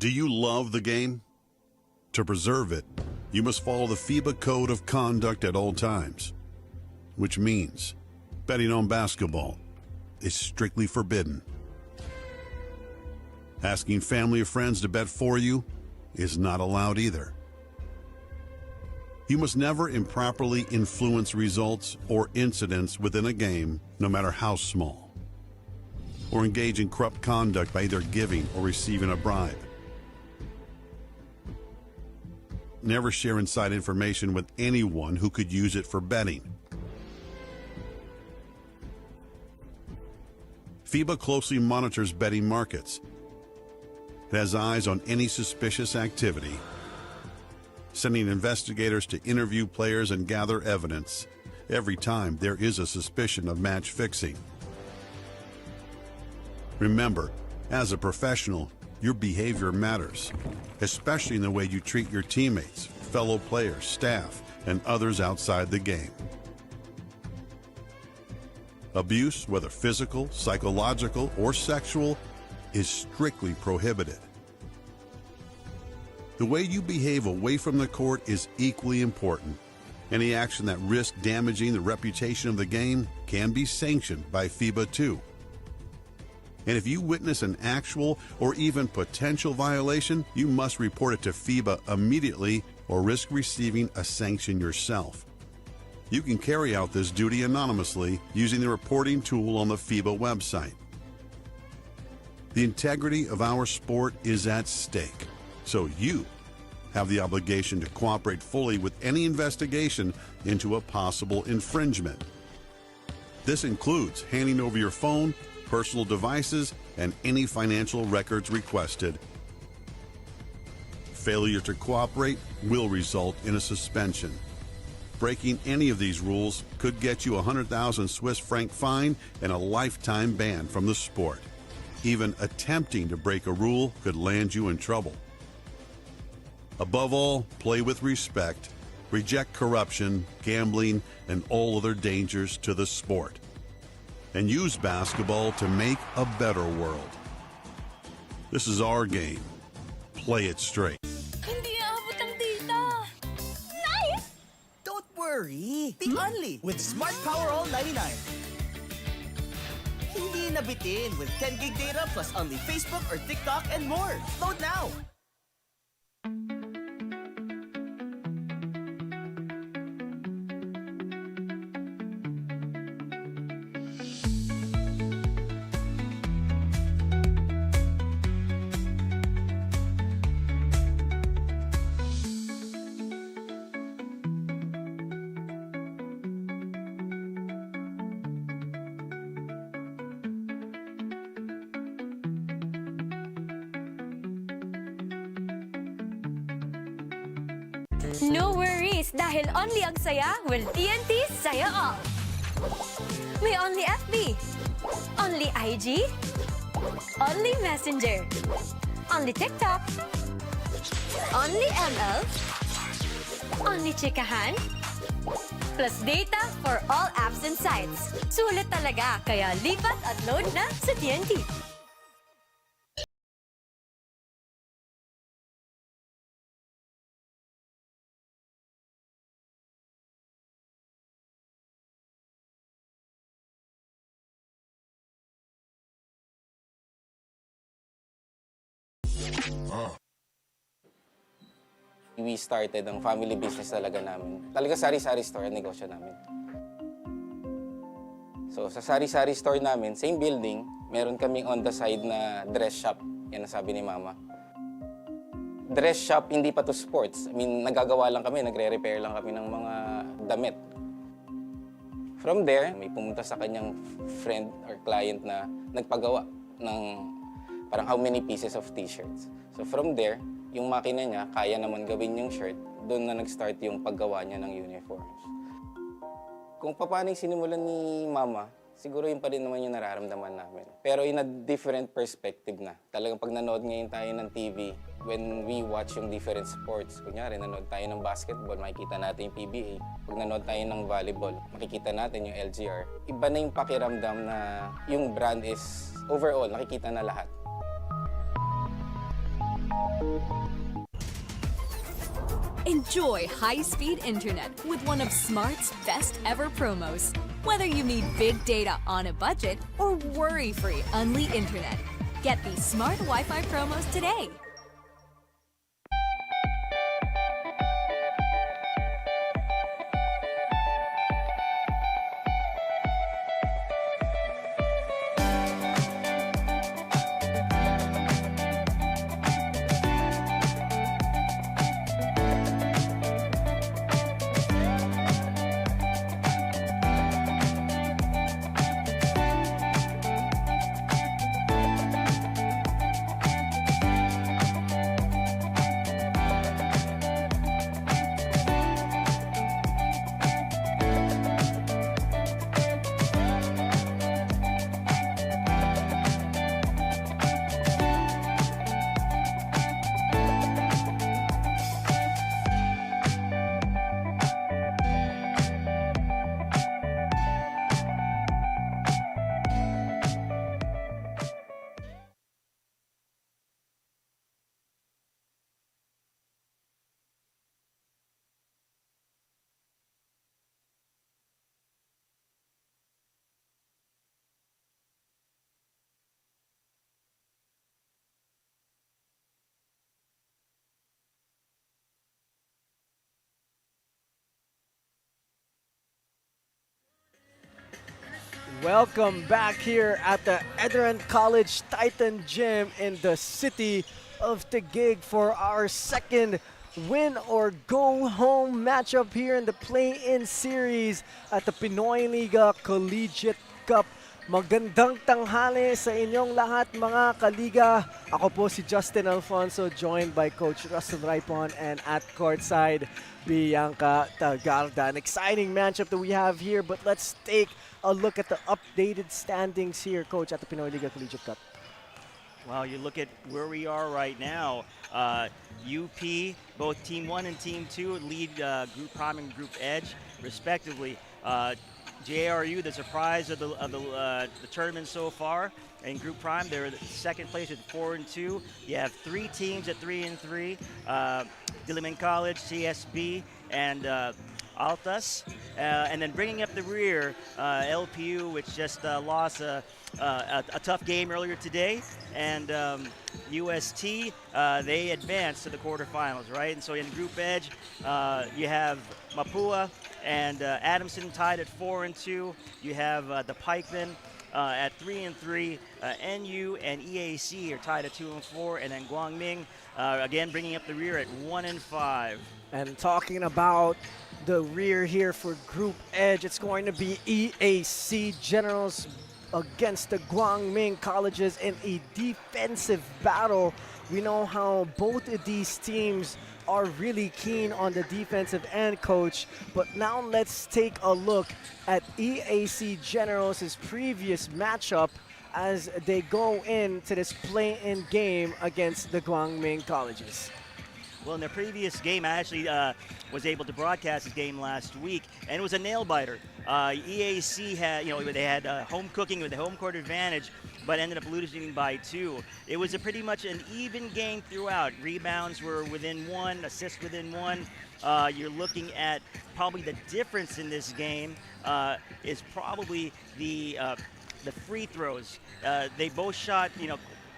Do you love the game? To preserve it, you must follow the FIBA Code of Conduct at all times, which means betting on basketball is strictly forbidden. Asking family or friends to bet for you is not allowed either. You must never improperly influence results or incidents within a game, no matter how small, or engage in corrupt conduct by either giving or receiving a bribe. Never share inside information with anyone who could use it for betting. FIBA closely monitors betting markets. It has eyes on any suspicious activity, sending investigators to interview players and gather evidence every time there is a suspicion of match fixing. Remember, as a professional, your behavior matters, especially in the way you treat your teammates, fellow players, staff, and others outside the game. Abuse, whether physical, psychological, or sexual, is strictly prohibited. The way you behave away from the court is equally important. Any action that risks damaging the reputation of the game can be sanctioned by FIBA too. And if you witness an actual or even potential violation, you must report it to FIBA immediately or risk receiving a sanction yourself. You can carry out this duty anonymously using the reporting tool on the FIBA website. The integrity of our sport is at stake, so you have the obligation to cooperate fully with any investigation into a possible infringement. This includes handing over your phone, personal devices, and any financial records requested. Failure to cooperate will result in a suspension. Breaking any of these rules could get you a 100,000 Swiss franc fine and a lifetime ban from the sport. Even attempting to break a rule could land you in trouble. Above all, play with respect, reject corruption, gambling, and all other dangers to the sport, and use basketball to make a better world. This is our game. Play it straight. Hindi aabot ang data. Nice! Don't worry. Be only with Smart Power All 99. Hindi nabitin with 10 gig data plus only Facebook or TikTok and more. Load now. No worries, dahil only ang saya will TNT Saya All. May only FB, only IG, only Messenger, only TikTok, only ML, only Chikahan, plus data for all apps and sites. Sulit talaga, kaya lipat at load na sa TNT. We started ang family business talaga namin. Talaga sari-sari store ang negosyo namin. So sa sari-sari store namin, same building, meron kaming on the side na dress shop. Yan ang sabi ni Mama. Dress shop, hindi pa to sports. I mean, nagagawa lang kami, nagre-repair lang kami ng mga damit. From there, may pumunta sa kanyang friend or client na nagpagawa ng parang how many pieces of t-shirts. So from there, yung makina niya, kaya naman gawin yung shirt, doon na nag-start yung paggawa niya ng uniforms. Kung paano yung sinimulan ni Mama, siguro yun pa rin naman yung nararamdaman namin. Pero in a different perspective na. Talagang pag nanood ngayon tayo ng TV, when we watch yung different sports, kunyari nanood tayo ng basketball, makikita natin yung PBA. Pag nanood tayo ng volleyball, makikita natin yung LGR. Iba na yung pakiramdam na yung brand is overall, nakikita na lahat. Enjoy high-speed internet with one of Smart's best ever promos. Whether you need big data on a budget or worry-free Unli internet, get these Smart Wi-Fi promos today. Welcome back here at the ENDERUN College Titan Gym in the city of Taguig for our second win or go home matchup here in the play-in series at the Pinoyliga Collegiate Cup. Magandang tanghali sa inyong lahat mga kaliga. Ako po si Justin Alfonso, joined by Coach Russell Raipon and at courtside Bianca Tagarda. An exciting matchup that we have here, but let's take a look at the updated standings here, Coach, at the Pinoyliga Collegiate Cup. Well, you look at where we are right now. UP, both Team 1 and Team 2 lead Group Prime and Group Edge, respectively. JRU, the surprise of the tournament so far. In Group Prime, they're second place at 4-2. You have 3 teams at 3-3. Diliman College, CSB, and Altas. And then bringing up the rear, LPU, which just lost a tough game earlier today. And UST, they advanced to the quarterfinals, right? And so in Group Edge, you have Mapua and Adamson tied at 4-2. You have the Pikemen at 3-3. NU and EAC are tied at 2-4, and then Guangming again bringing up the rear at 1-5. And talking about the rear here for Group Edge, it's going to be EAC Generals against the Guangming Colleges in a defensive battle. We know how both of these teams are really keen on the defensive end, Coach. But now let's take a look at EAC Generals' previous matchup as they go into this play-in game against the Guangming Colleges. Well, in their previous game, I actually was able to broadcast this game last week, and it was a nail-biter. EAC had, they had home cooking with the home court advantage, but ended up losing by 2. It was pretty much an even game throughout. Rebounds were within 1, assists within 1. You're looking at probably the difference in this game is probably the free throws. They both shot,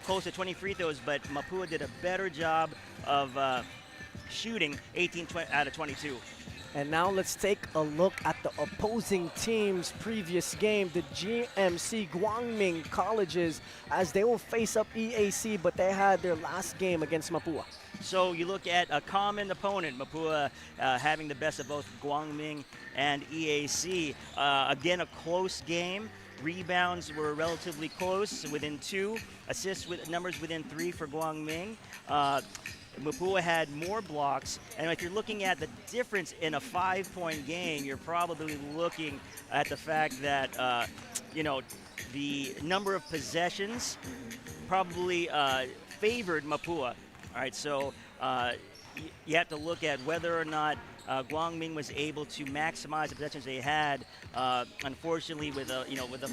close to 20 free throws, but Mapua did a better job of shooting 18 out of 22. And now let's take a look at the opposing team's previous game, the GMC Guangming Colleges, as they will face up EAC, but they had their last game against Mapua. So you look at a common opponent, Mapua having the best of both Guangming and EAC. Again, a close game. Rebounds were relatively close, within 2. Assists with numbers within 3 for Guangming. Mapua had more blocks, and if you're looking at the difference in a 5-point game, you're probably looking at the fact that the number of possessions probably favored Mapua. All right, so you have to look at whether or not Guangming was able to maximize the possessions they had. Unfortunately, with a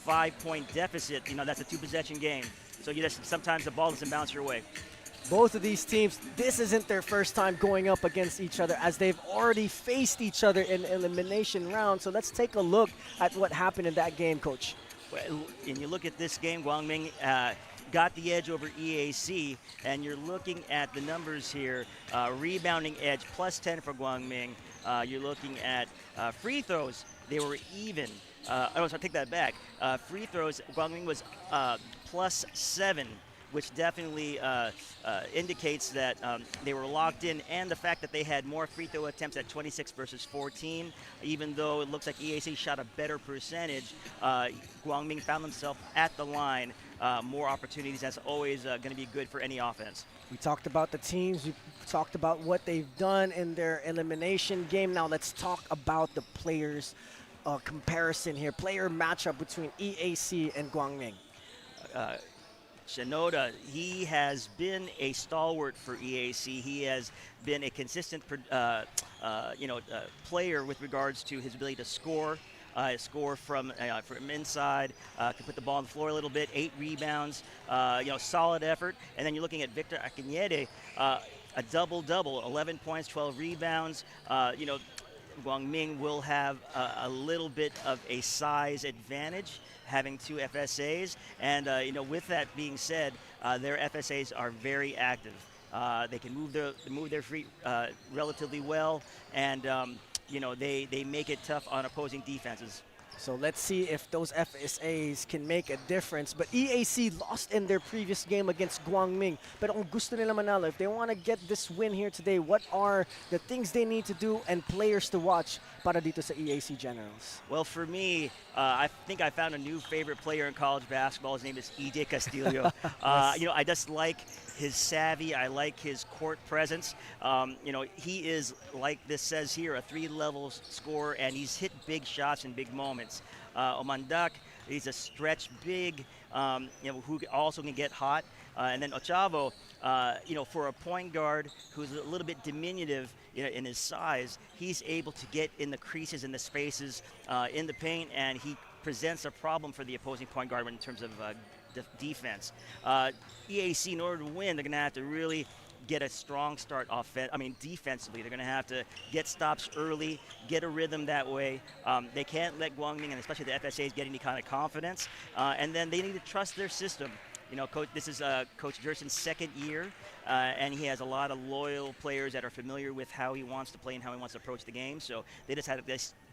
5-point deficit, that's a 2-possession game. So sometimes the ball doesn't bounce your way. Both of these teams, this isn't their first time going up against each other as they've already faced each other in elimination round. So let's take a look at what happened in that game, Coach. Well, and you look at this game, Guangming got the edge over EAC, and you're looking at the numbers here. Rebounding edge, +10 for Guangming. You're looking at free throws. They were even. Sorry, take that back. Free throws, Guangming was +7, which definitely indicates that they were locked in, and the fact that they had more free throw attempts at 26 versus 14, even though it looks like EAC shot a better percentage, Guangming found themselves at the line. More opportunities, that's always going to be good for any offense. We talked about the teams, we talked about what they've done in their elimination game. Now let's talk about the players comparison here, player matchup between EAC and Guangming. Shinoda, he has been a stalwart for EAC. He has been a consistent, player with regards to his ability to score. Score from inside, can put the ball on the floor a little bit, 8 rebounds, solid effort. And then you're looking at Victor Akinyede, a double-double, 11 points, 12 rebounds. Guangming will have a little bit of a size advantage, having 2 FSAs. And, with that being said, their FSAs are very active. They can move their feet relatively well, and they make it tough on opposing defenses. So let's see if those FSAs can make a difference. But EAC lost in their previous game against Guangming. Pero kung gusto nila manalo, if they want to get this win here today, what are the things they need to do and players to watch para dito sa EAC Generals? Well, for me, I think I found a new favorite player in college basketball. His name is EJ Castillo. I just like his savvy. I like his court presence. He is, like this says here, a 3-level scorer, and he's hit big shots in big moments. Omandak, he's a stretch big, who also can get hot. And then Ochavo, for a point guard who's a little bit diminutive in his size, he's able to get in the creases and the spaces in the paint, and he presents a problem for the opposing point guard in terms of defense. EAC, in order to win, they're going to have to really get a strong start defensively. They're going to have to get stops early, get a rhythm that way. They can't let Guangming, and especially the FSAs, get any kind of confidence. And then they need to trust their system. This is Coach Jerson's 2nd year, and he has a lot of loyal players that are familiar with how he wants to play and how he wants to approach the game. So they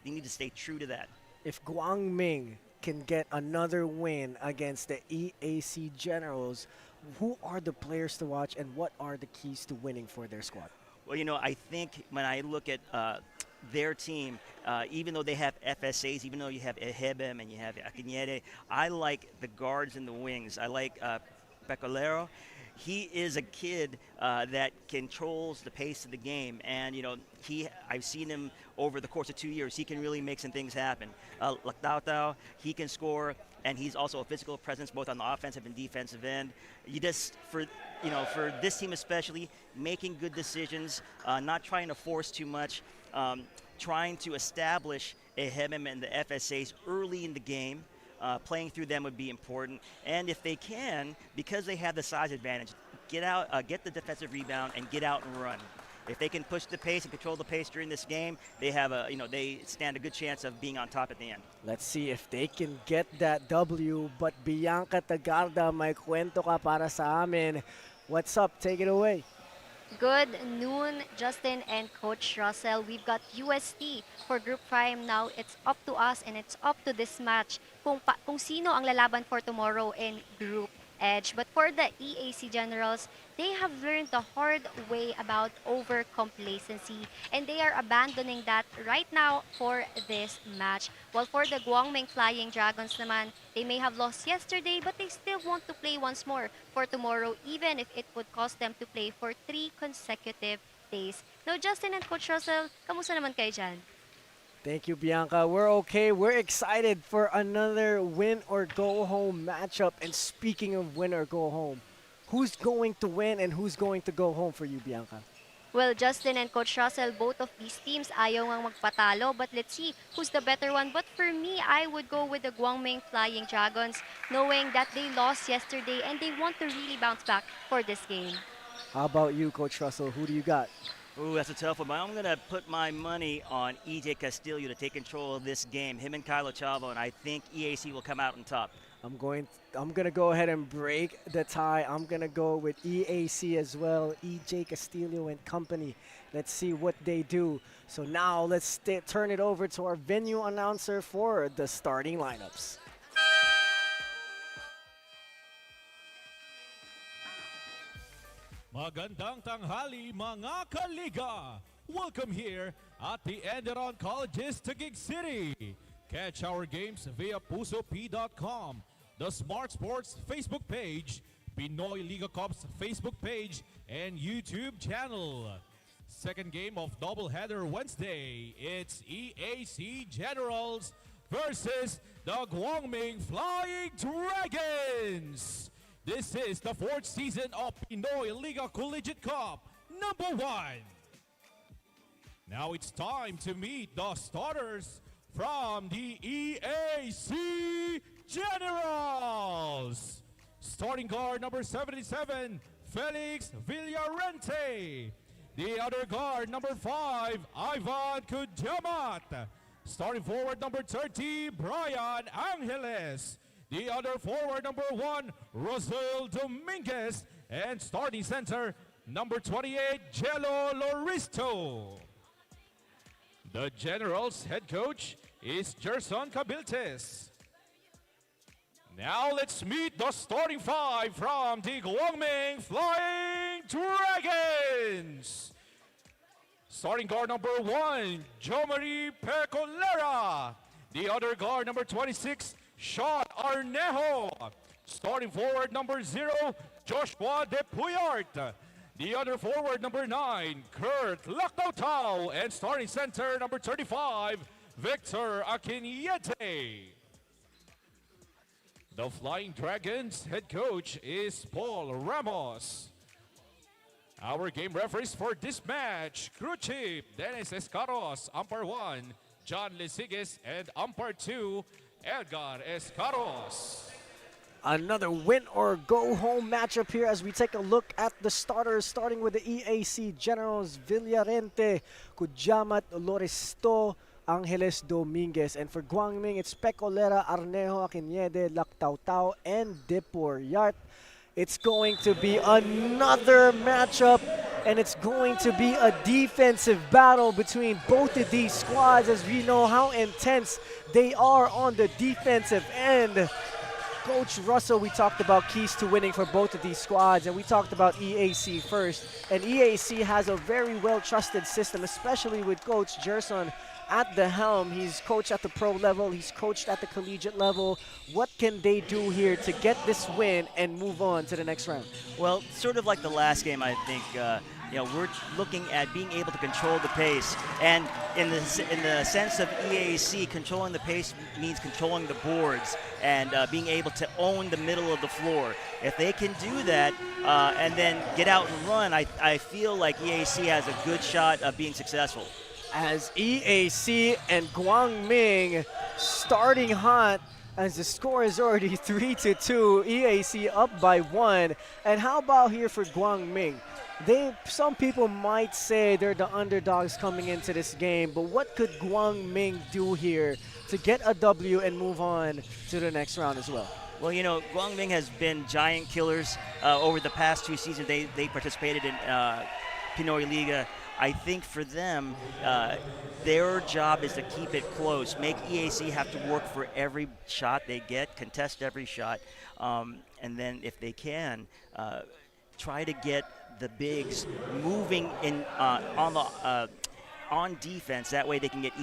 need to stay true to that. If Guangming can get another win against the EAC Generals, who are the players to watch and what are the keys to winning for their squad? Well, I think when I look at their team, even though they have FSAs, even though you have Ehebem and you have Akinyede, I like the guards and the wings. I like Pecolero. He is a kid that controls the pace of the game, and I've seen him over the course of 2 years. He can really make some things happen. Laktautau, he can score, and he's also a physical presence both on the offensive and defensive end. For this team especially, making good decisions, not trying to force too much, trying to establish Ehebem and the FSAs early in the game. Playing through them would be important, and if they can, because they have the size advantage, get the defensive rebound and get out and run. If they can push the pace and control the pace during this game, they have they stand a good chance of being on top at the end. Let's see if they can get that W. But Bianca Tagarda, may kwento ka para sa amin. What's up? Take it away. Good noon, Justin and Coach Russell. We've got UST for Group Prime now. It's up to us and it's up to this match kung sino ang lalaban for tomorrow in Group Edge. But for the EAC Generals, they have learned the hard way about over-complacency, and they are abandoning that right now for this match. While for the Guangming Flying Dragons naman, they may have lost yesterday, but they still want to play once more for tomorrow, even if it would cost them to play for 3 consecutive days. Now, Justin and Coach Russell, kamusta naman kayo dyan? Thank you, Bianca. We're okay. We're excited for another win or go home matchup. And speaking of win or go home, who's going to win and who's going to go home for you, Bianca? Well, Justin and Coach Russell, both of these teams ayaw ngang magpatalo, but let's see who's the better one. But for me, I would go with the Guangming Flying Dragons, knowing that they lost yesterday and they want to really bounce back for this game. How about you, Coach Russell? Who do you got? Ooh, that's a tough one, but I'm going to put my money on EJ Castillo to take control of this game. Him and Kylo Chavo, and I think EAC will come out on top. I'm gonna go ahead and break the tie. I'm gonna go with EAC as well, EJ Castillo and company. Let's see what they do. So now let's turn it over to our venue announcer for the starting lineups. Magandang tanghali mga kaliga! Welcome here at the ENDERUN College's Taguig City. Catch our games via pusop.com, the Smart Sports Facebook page, Pinoyliga Cup's Facebook page, and YouTube channel. Second game of doubleheader Wednesday, it's EAC Generals versus the Guangming Flying Dragons. This is the 4th season of Pinoyliga Collegiate Cup #1. Now it's time to meet the starters from the EAC Generals. Starting guard number 77, Felix Villarente. The other guard number 5, Ivan Kujamat. Starting forward number 30, Brian Angeles. The other forward number 1, Rosel Dominguez. And starting center number 28, Jello Loristo. The Generals head coach is Gerson Cabiltes. Now let's meet the starting 5 from the Guangming Flying Dragons. Starting guard number 1, Jomari Pecolera. The other guard number 26, Sean Arnejo. Starting forward number 0, Joshua De Puyart. The other forward number 9, Kurt Laktautau. And starting center number 35, Victor Akinyete. The Flying Dragons head coach is Paul Ramos. Our game referees for this match, crew chief Dennis Escaros, umpire 1, John Lesiges, and umpire 2, Edgar Escaros. Another win or go home matchup here as we take a look at the starters, starting with the EAC Generals, Villarente, Kujamat, Loristo, Angeles Dominguez. And for Guangming, it's Pecolera, Arnejo, Akinyede, Laktautau, and Depuryart. It's going to be another matchup, and it's going to be a defensive battle between both of these squads, as we know how intense they are on the defensive end. Coach Russell, we talked about keys to winning for both of these squads, and we talked about EAC first. And EAC has a very well-trusted system, especially with Coach Gerson at the helm. He's coached at the pro level, he's coached at the collegiate level. What can they do here to get this win and move on to the next round? Well, sort of like the last game, I think, we're looking at being able to control the pace. And in the sense of EAC, controlling the pace means controlling the boards and being able to own the middle of the floor. If they can do that and then get out and run, I feel like EAC has a good shot of being successful. As EAC and Guangming starting hot, as the score is already 3-2, EAC up by 1. And how about here for Guangming? Some people might say they're the underdogs coming into this game, but what could Guangming do here to get a W and move on to the next round as well? Well, Guangming has been giant killers over the past 2 seasons. They participated in Pinoyliga. I think for them, their job is to keep it close, make EAC have to work for every shot they get, contest every shot, and then if they can, try to get the bigs moving in on defense. That way they can get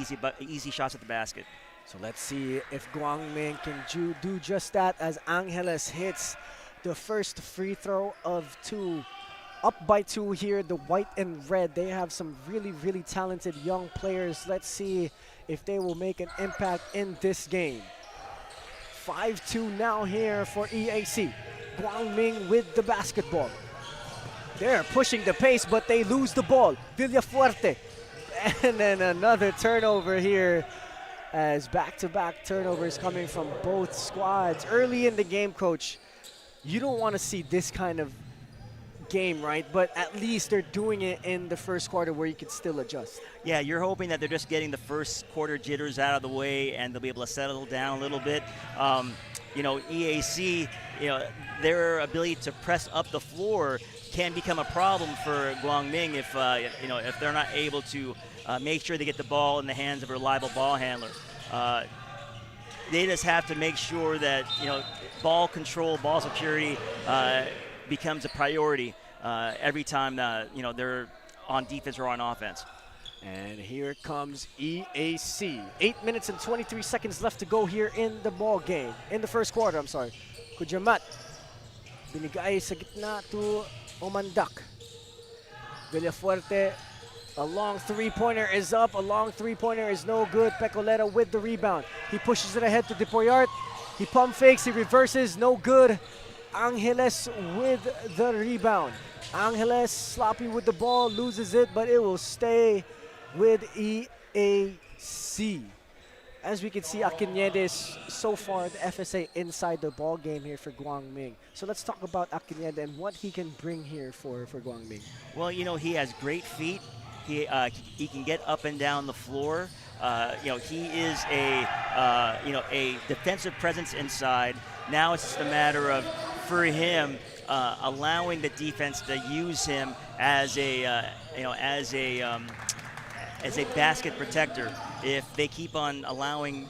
easy shots at the basket. So let's see if Guangming can do just that as Angeles hits the first free throw of 2. Up by 2 here, the white and red. They have some really, really talented young players. Let's see if they will make an impact in this game. 5-2 now here for EAC. Guangming with the basketball. They're pushing the pace, but they lose the ball. Villafuerte. And then another turnover here, as back-to-back turnovers coming from both squads. Early in the game, Coach, you don't want to see this kind of game, right? But at least they're doing it in the first quarter where you can still adjust. Yeah, you're hoping that they're just getting the first quarter jitters out of the way and they'll be able to settle down a little bit. EAC, their ability to press up the floor can become a problem for Guangming if they're not able to make sure they get the ball in the hands of a reliable ball handler. They just have to make sure that ball control, ball security becomes a priority every time they're on defense or on offense. And here comes EAC. 8 minutes and 23 seconds left to go here in the ball game. In the first quarter, I'm sorry. Kujamat. Binigay sa gitna to Omandak. Villafuerte. A long three-pointer is up. A long three-pointer is no good. Pecoleta with the rebound. He pushes it ahead to Depoyart. He pump fakes. He reverses. No good. Angeles with the rebound. Angeles sloppy with the ball. Loses it, but it will stay with EAC. As we can see, Akinede is so far the FSA inside the ball game here for Guangming. So let's talk about Akinede and what he can bring here for Guangming. Well, he has great feet. He can get up and down the floor. He is a defensive presence inside. Now it's just a matter of, for him, allowing the defense to use him as a basket protector. If they keep on allowing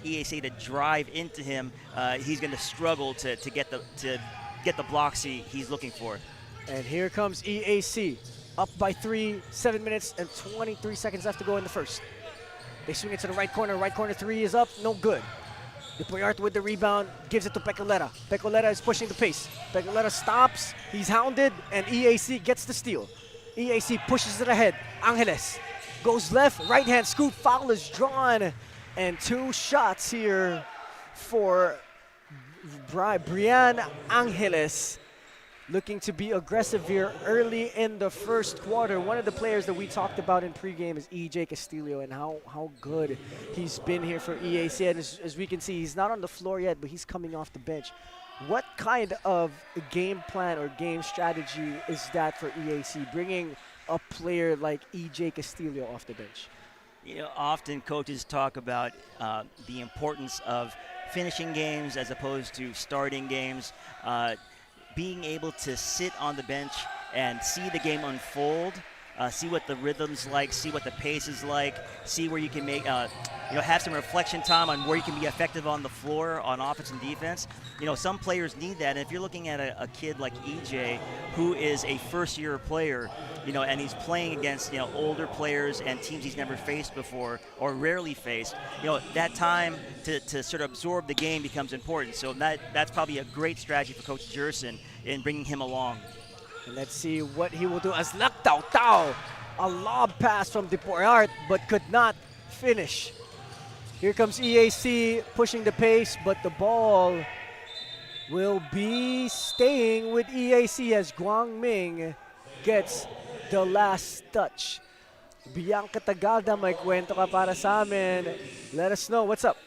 EAC to drive into him, he's going to struggle to get the blocks he's looking for. And here comes EAC. Up by 3, 7 minutes and 23 seconds left to go in the first. They swing it to the right corner. Right corner three is up, no good. Depoyart with the rebound, gives it to Pecoleta. Pecoleta is pushing the pace. Pecoleta stops, he's hounded, and EAC gets the steal. EAC pushes it ahead. Angeles goes left, right hand scoop, foul is drawn. And 2 shots here for Brian Angeles. Looking to be aggressive here early in the first quarter. One of the players that we talked about in pregame is EJ Castillo and how good he's been here for EAC. And as we can see, he's not on the floor yet, but he's coming off the bench. What kind of game plan or game strategy is that for EAC, bringing a player like EJ Castillo off the bench? Often coaches talk about the importance of finishing games as opposed to starting games. Being able to sit on the bench and see the game unfold, see what the rhythm's like, see what the pace is like, see where you can make, have some reflection time on where you can be effective on the floor on offense and defense. Some players need that. And if you're looking at a kid like EJ, who is a first-year player, and he's playing against, older players and teams he's never faced before or rarely faced, that time to sort of absorb the game becomes important. So that's probably a great strategy for Coach Jerson in bringing him along. And let's see what he will do as Laktao Tao. A lob pass from Depoyart, but could not finish. Here comes EAC pushing the pace, but the ball will be staying with EAC as Guangming gets the last touch. Bianca Tagalda, may kwento ka para sa amin. Let us know, what's up?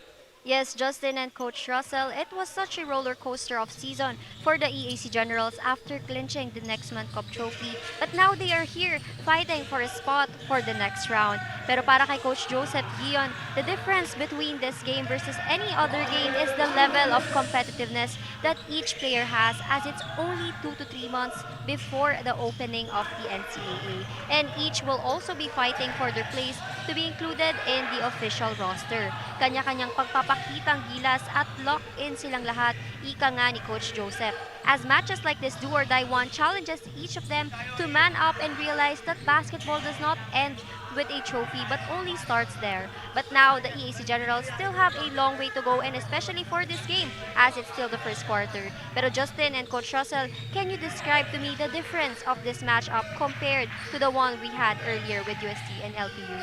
Yes, Justin and Coach Russell, it was such a roller coaster of season for the EAC Generals after clinching the next month Cup trophy. But now they are here fighting for a spot for the next round. Pero para kay Coach Joseph Guion, the difference between this game versus any other game is the level of competitiveness that each player has, as it's only 2 to 3 months before the opening of the NCAA. And each will also be fighting for their place to be included in the official roster. Kanya-kanyang pagpapakitang gilas at lock-in silang lahat, ika nga ni Coach Joseph. As matches like this do or die one challenges each of them to man up and realize that basketball does not end with a trophy but only starts there. But now the EAC Generals still have a long way to go, and especially for this game as it's still the first quarter. Pero Justin and Coach Russell, can you describe to me the difference of this matchup compared to the one we had earlier with UST and LPU?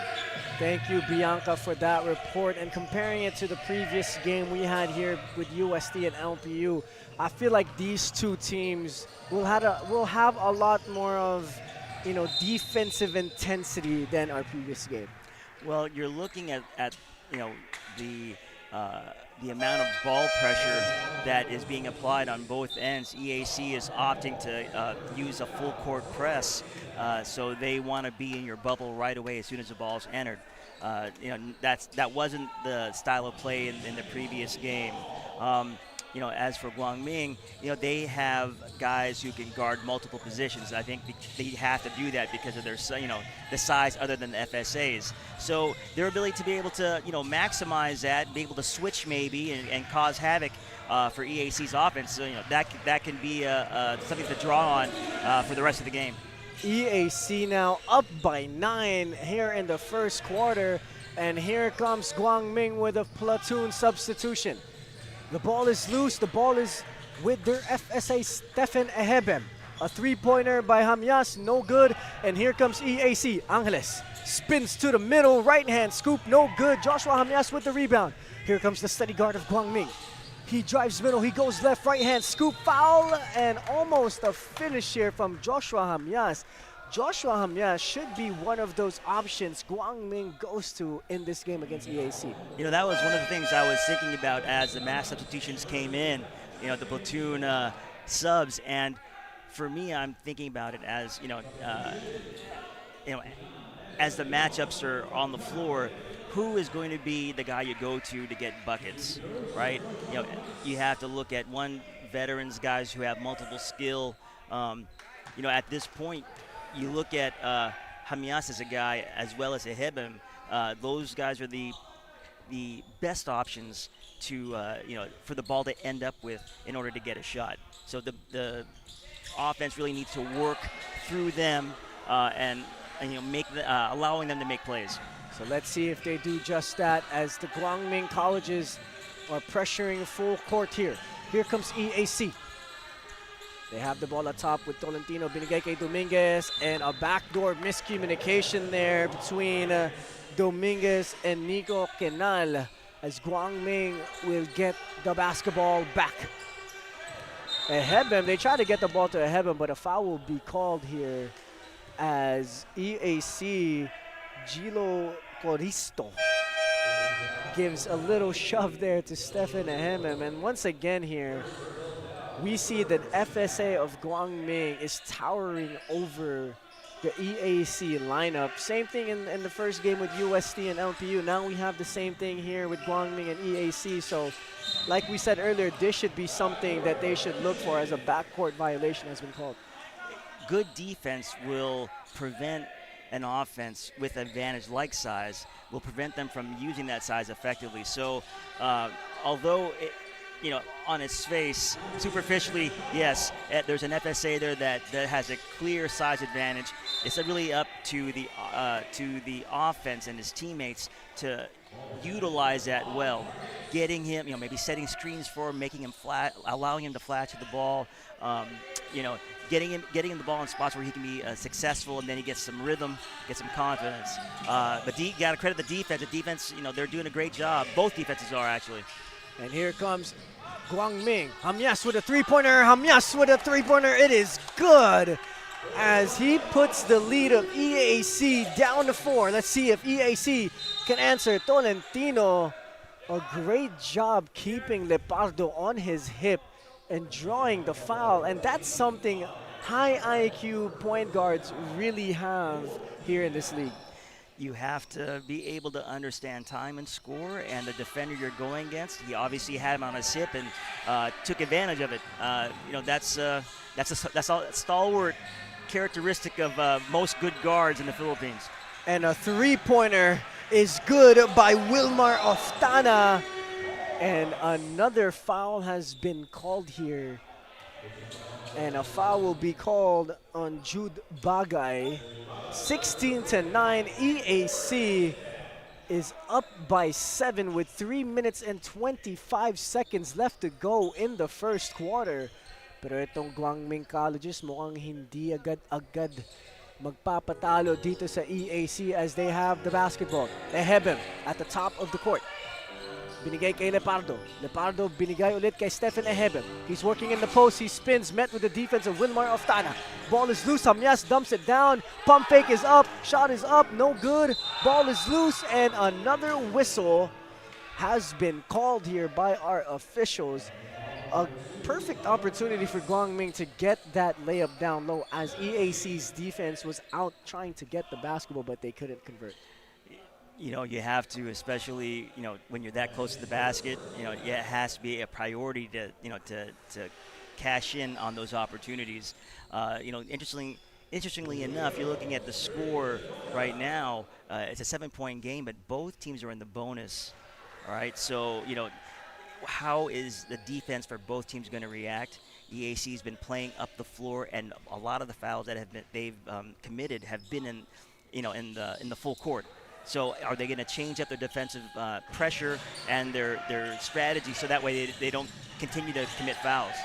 Thank you, Bianca, for that report. And comparing it to the previous game we had here with UST and LPU, I feel like these two teams will have a lot more of, defensive intensity than our previous game. Well, you're looking at the the amount of ball pressure that is being applied on both ends. EAC is opting to use a full court press, so they want to be in your bubble right away as soon as the ball's entered. That wasn't the style of play in the previous game. As for Guangming, they have guys who can guard multiple positions. I think they have to do that because of their, the size other than the FSAs. So their ability to be able to, maximize that, be able to switch maybe and cause havoc for EAC's offense. So, that can be something to draw on for the rest of the game. EAC now up by 9 here in the first quarter, and here comes Guangming with a platoon substitution. The ball is loose. The ball is with their FSA, Stephen Ehebem. A three-pointer by Hamyas, no good. And here comes EAC. Angeles spins to the middle, right-hand scoop, no good. Joshua Hamyas with the rebound. Here comes the steady guard of Guangming. He drives middle, he goes left, right-hand scoop, foul, and almost a finish here from Joshua Hamyas. Joshua Hamyas should be one of those options Guangming goes to in this game against EAC. That was one of the things I was thinking about as the mass substitutions came in, the platoon subs. And for me, I'm thinking about it as, as the matchups are on the floor, who is going to be the guy you go to get buckets, right? You have to look at veterans, guys who have multiple skill. At this point, you look at Hamyas as a guy as well as Ehebem. Those guys are the best options to for the ball to end up with in order to get a shot. So the offense really needs to work through them and allowing them to make plays. So let's see if they do just that as the Guangming colleges are pressuring full court here. Here comes EAC. They have the ball atop with Tolentino, binigay kay Dominguez, and a backdoor miscommunication there between Dominguez and Nico Kenal as Guangming will get the basketball back. Ehebem, they try to get the ball to Ehebem, but a foul will be called here as EAC Gilo Coristo gives a little shove there to Stephen Ehebem. And once again here, we see that FSA of Guangming is towering over the EAC lineup. Same thing in the first game with UST and LPU. Now we have the same thing here with Guangming and EAC. So like we said earlier, this should be something that they should look for as a backcourt violation has been called. Good defense will prevent an offense with advantage like size, will prevent them from using that size effectively. So although on its face, superficially, yes, there's an FSA there that has a clear size advantage. It's really up to the offense and his teammates to utilize that well. Getting him, maybe setting screens for him, making him flat, allowing him to flash to the ball. Getting him the ball in spots where he can be successful, and then he gets some rhythm, gets some confidence. But you got to credit the defense. The defense, they're doing a great job. Both defenses are actually. And here comes Guangming. Hamyas with a three-pointer. Hamyas with a three-pointer. It is good as he puts the lead of EAC down to 4. Let's see if EAC can answer. Tolentino, a great job keeping Lepardo on his hip and drawing the foul. And that's something high IQ point guards really have here in this league. You have to be able to understand time and score, and the defender you're going against, he obviously had him on his hip and took advantage of it. That's a stalwart characteristic of most good guards in the Philippines. And a three-pointer is good by Wilmar Oftana. And another foul has been called here. And a foul will be called on Jude Bagay. 16-9, EAC is up by 7 with 3 minutes and 25 seconds left to go in the first quarter. Pero itong Guangming Colleges mukhang hindi agad-agad magpapatalo dito sa EAC as they have the basketball. Ehebem at the top of the court. Binigay kay Lepardo. Lepardo binigay ulit kay Stephen Ehebem. He's working in the post. He spins, met with the defense of Wilmar Oftana. Ball is loose. Hamyas dumps it down. Pump fake is up. Shot is up. No good. Ball is loose. And another whistle has been called here by our officials. A perfect opportunity for Guangming to get that layup down low as EAC's defense was out trying to get the basketball, but they couldn't convert. You know, you have to, especially, you know, when you're that close to the basket, you know, it has to be a priority to, you know, to cash in on those opportunities. You know, interestingly enough, you're looking at the score right now. It's a 7-point game, but both teams are in the bonus. All right, so, you know, how is the defense for both teams going to react? EAC's been playing up the floor, and a lot of the fouls that they've committed have been in, you know, in the full court. So are they going to change up their defensive pressure and their strategy so that way they don't continue to commit fouls?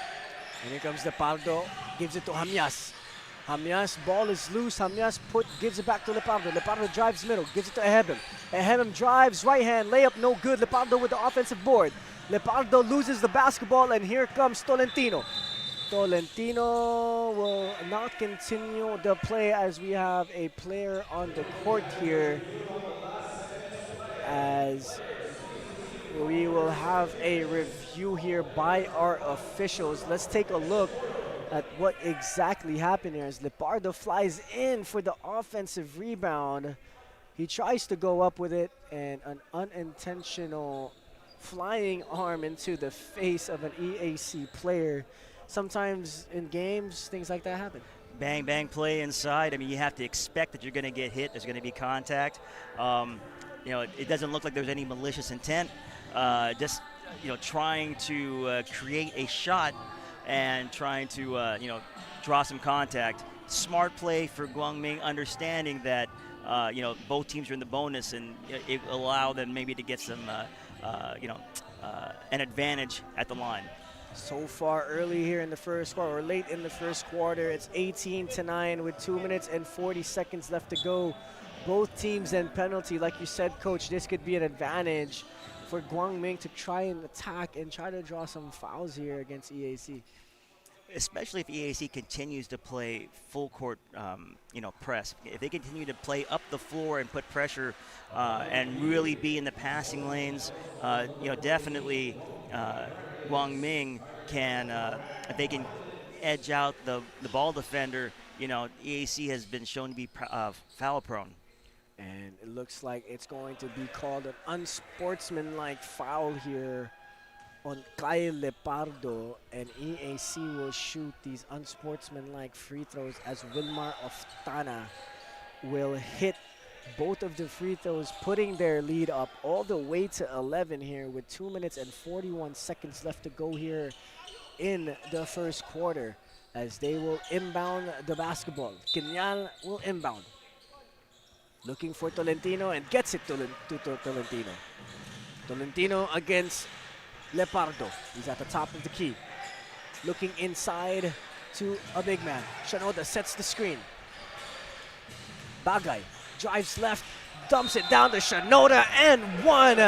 And here comes Lepardo, gives it to Hamyas. Hamyas, ball is loose. Hamyas gives it back to Lepardo. Lepardo drives middle, gives it to Ehebem. Ehebem drives, right hand, layup, no good. Lepardo with the offensive board. Lepardo loses the basketball, and here comes Tolentino. Tolentino will not continue the play as we have a player on the court here, as we will have a review here by our officials. Let's take a look at what exactly happened here as Lepardo flies in for the offensive rebound. He tries to go up with it, and an unintentional flying arm into the face of an EAC player. Sometimes in games, things like that happen. Bang, bang play inside. I mean, you have to expect that you're going to get hit. There's going to be contact. You know, it doesn't look like there's any malicious intent. Just, you know, trying to create a shot and trying to, you know, draw some contact. Smart play for Guangming, understanding that, you know, both teams are in the bonus, and it will allow them maybe to get some, you know, an advantage at the line. So far early here in the first quarter, or late in the first quarter, it's 18-9 with 2 minutes and 40 seconds left to go. Both teams in penalty. Like you said, Coach, this could be an advantage for Guangming to try and attack and try to draw some fouls here against EAC. Especially if EAC continues to play full court, you know, press. If they continue to play up the floor and put pressure and really be in the passing lanes, you know, definitely Guangming can, if they can edge out the ball defender, you know, EAC has been shown to be foul prone. And it looks like it's going to be called an unsportsmanlike foul here on Kyle Lepardo, and EAC will shoot these unsportsmanlike free throws as Wilmar Oftana will hit both of the free throws, putting their lead up all the way to 11 here with 2 minutes and 41 seconds left to go here in the first quarter, as they will inbound the basketball. Kinyal will inbound. Looking for Tolentino and gets it to Tolentino. Tolentino against Lepardo. He's at the top of the key. Looking inside to a big man. Shanoda sets the screen. Bagay drives left, dumps it down to Shanoda, and one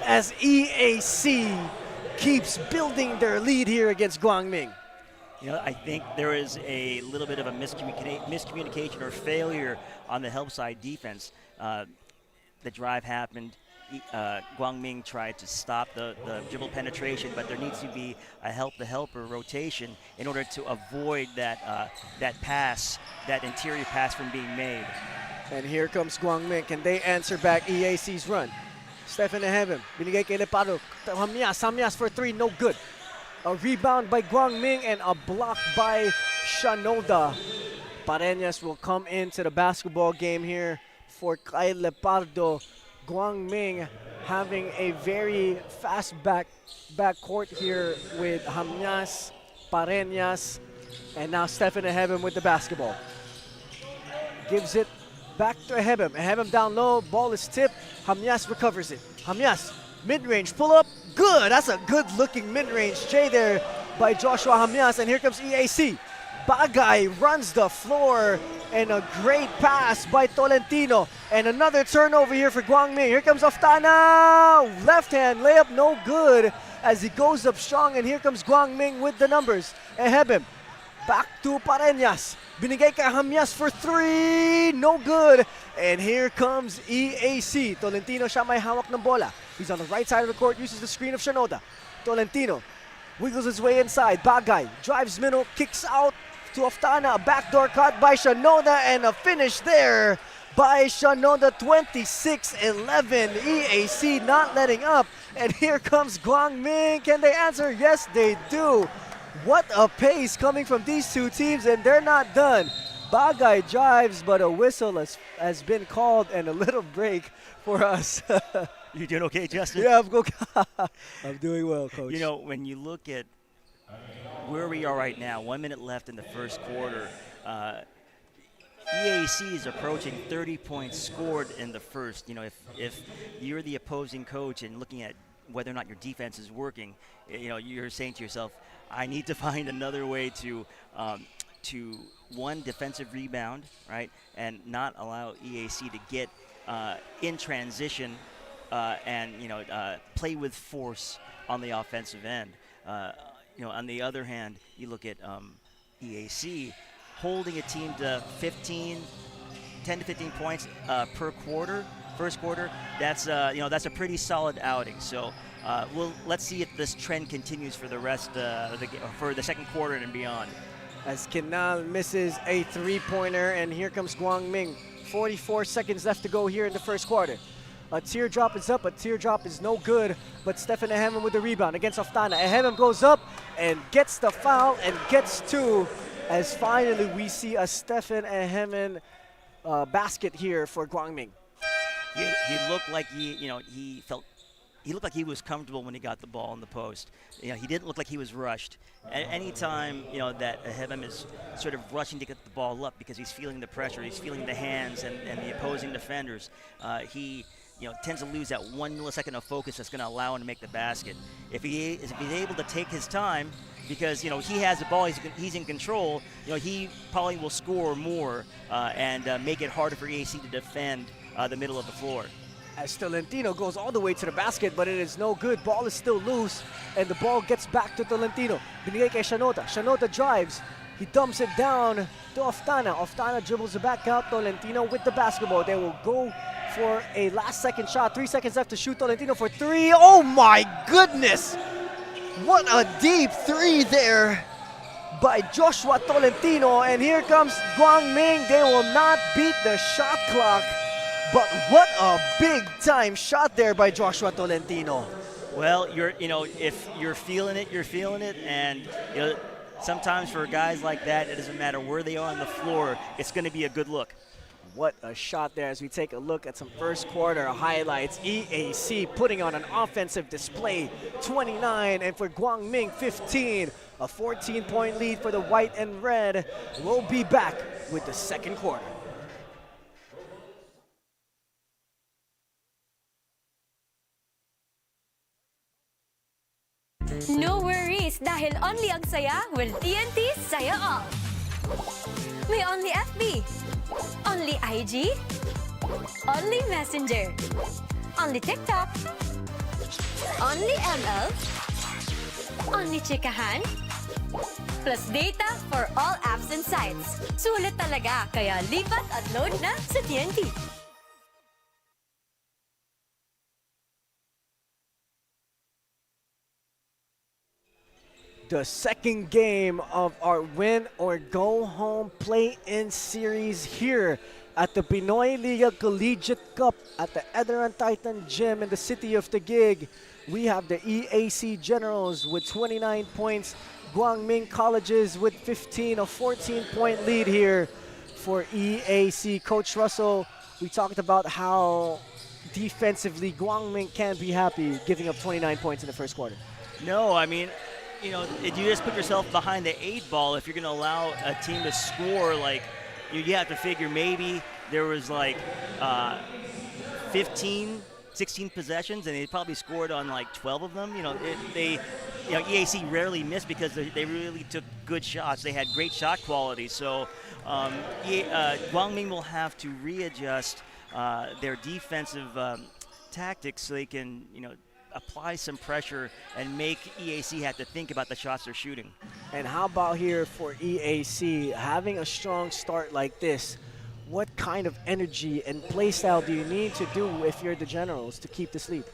as EAC keeps building their lead here against Guangming. You know, I think there is a little bit of a miscommunication or failure on the help side defense. The drive happened. Guangming tried to stop the dribble penetration, but there needs to be a help-the-helper rotation in order to avoid that pass, that interior pass from being made. And here comes Guangming. Can they answer back EAC's run? Stephen Ehebem, binigay kay Lepardo. Hamyas for three, no good. A rebound by Guangming and a block by Shanoda. Pareñas will come into the basketball game here for Kyle Lepardo. Guangming having a very fast backcourt here with Hamyas, Pareñas, and now Stephen Ehebem with the basketball. Gives it back to Ehebem. Ehebem down low, ball is tipped. Hamyas recovers it. Hamyas, mid-range pull-up, good. That's a good-looking mid-range J there by Joshua Hamyas, and here comes EAC. Bagay runs the floor, and a great pass by Tolentino. And another turnover here for Guangming. Here comes Oftana. Left hand layup, no good as he goes up strong. And here comes Guangming with the numbers. Ehebem back to Pareñas. Binigay kay Hamyas for three, no good. And here comes EAC. Tolentino siya may hawak ng bola. He's on the right side of the court, uses the screen of Shinoda. Tolentino wiggles his way inside. Bagay drives middle, kicks out to Oftana. A backdoor cut by Shinoda and a finish there by Shinoda. 26-11. EAC not letting up. And here comes Guangming. Can they answer? Yes, they do. What a pace coming from these two teams, and they're not done. Bagay drives, but a whistle has been called and a little break for us. You doing okay, Justin? Yeah, I'm doing well, Coach. You know, when you look at where we are right now, 1 minute left in the first quarter, EAC is approaching 30 points scored in the first. You know, if you're the opposing coach and looking at whether or not your defense is working, you know, you're saying to yourself, I need to find another way to one, defensive rebound, right, and not allow EAC to get in transition and, you know, play with force on the offensive end. You know, on the other hand, you look at EAC holding a team to 10 to 15 points per quarter, first quarter. That's you know, that's a pretty solid outing. So let's see if this trend continues for the rest for the second quarter and beyond. As Kinal misses a three-pointer, and here comes Guangming. 44 seconds left to go here in the first quarter. A teardrop is up, a teardrop is no good, but Stefan Ehemem with the rebound against Oftana. Ehemem goes up and gets the foul and gets two, as finally we see a Stefan Ehemem basket here for Guangming. He looked like he looked like he was comfortable when he got the ball in the post. You know, he didn't look like he was rushed. Anytime, you know, that Ehemem is sort of rushing to get the ball up because he's feeling the pressure, he's feeling the hands and the opposing defenders, he, you know, tends to lose that 1 millisecond of focus that's going to allow him to make the basket. If he's able to take his time, because, you know, he has the ball, he's in control, you know, he probably will score more and make it harder for EAC to defend the middle of the floor. As Tolentino goes all the way to the basket, but it is no good. Ball is still loose, and the ball gets back to Tolentino. Binigay kay Shinoda. Shinoda drives. He dumps it down to Oftana. Oftana dribbles it back out. Tolentino with the basketball. They will go for a last-second shot. 3 seconds left to shoot. Tolentino for three. Oh, my goodness! What a deep three there by Joshua Tolentino. And here comes Guangming. They will not beat the shot clock. But what a big-time shot there by Joshua Tolentino. Well, if you're feeling it, you're feeling it, and you know, sometimes for guys like that, it doesn't matter where they are on the floor. It's going to be a good look. What a shot there as we take a look at some first quarter highlights. EAC putting on an offensive display, 29, and for Guangming, 15. A 14-point lead for the white and red. We'll be back with the second quarter. No worries, dahil only ang saya will TNT saya all. May only FB, only IG, only Messenger, only TikTok, only ML, only chikahan, plus data for all apps and sites. Sulit talaga, kaya lipat at load na sa TNT. The second game of our win or go home play-in series here at the Pinoyliga Collegiate Cup at the ENDERUN Titan Gym in the city of Taguig. We have the EAC Generals with 29 points, Guangming Colleges with 15, a 14-point lead here for EAC. Coach Russell, we talked about how defensively Guangming can't be happy giving up 29 points in the first quarter. No, I mean, you know, you just put yourself behind the 8 ball if you're going to allow a team to score. Like, you have to figure maybe there was like 15, 16 possessions, and they probably scored on like 12 of them. You know, EAC rarely missed because they really took good shots. They had great shot quality. So Guangming will have to readjust their defensive tactics so they can, you know, apply some pressure and make EAC have to think about the shots they're shooting. And how about here for EAC, having a strong start like this, what kind of energy and play style do you need to do if you're the Generals to keep this lead?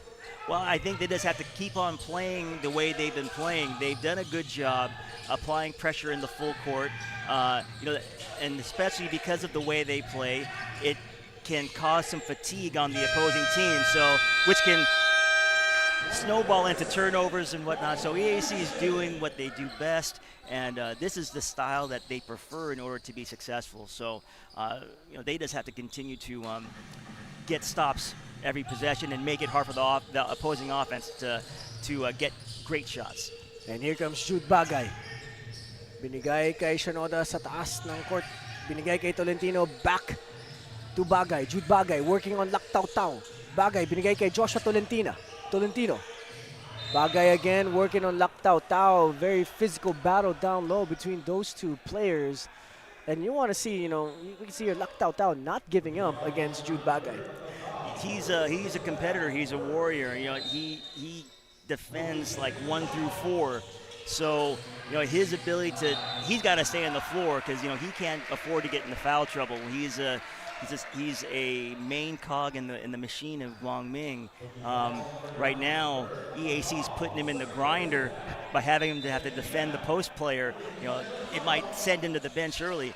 Well, I think they just have to keep on playing the way they've been playing. They've done a good job applying pressure in the full court, and especially because of the way they play, it can cause some fatigue on the opposing team, which can snowball into turnovers and whatnot. So EAC is doing what they do best, and this is the style that they prefer in order to be successful. So they just have to continue to get stops every possession and make it hard for the opposing offense to get great shots. And here comes Jude Bagay. Binigay kay Shinoda sa taas ng court. Binigay kay Tolentino, back to Bagay. Jude Bagay working on Laktaw-Taw. Bagay binigay kay Joshua Tolentino. Bagay again working on Laktaw-Taw. Very physical battle down low between those two players. And you want to see, you can see your Laktaw-Taw not giving up against Jude Bagay. He's a competitor. He's a warrior. He defends like 1 through 4. So, his ability he's got to stay on the floor because, he can't afford to get into foul trouble. He's a main cog in the machine of Guangming. Right now, EAC is putting him in the grinder by having him to have to defend the post player. It might send him to the bench early.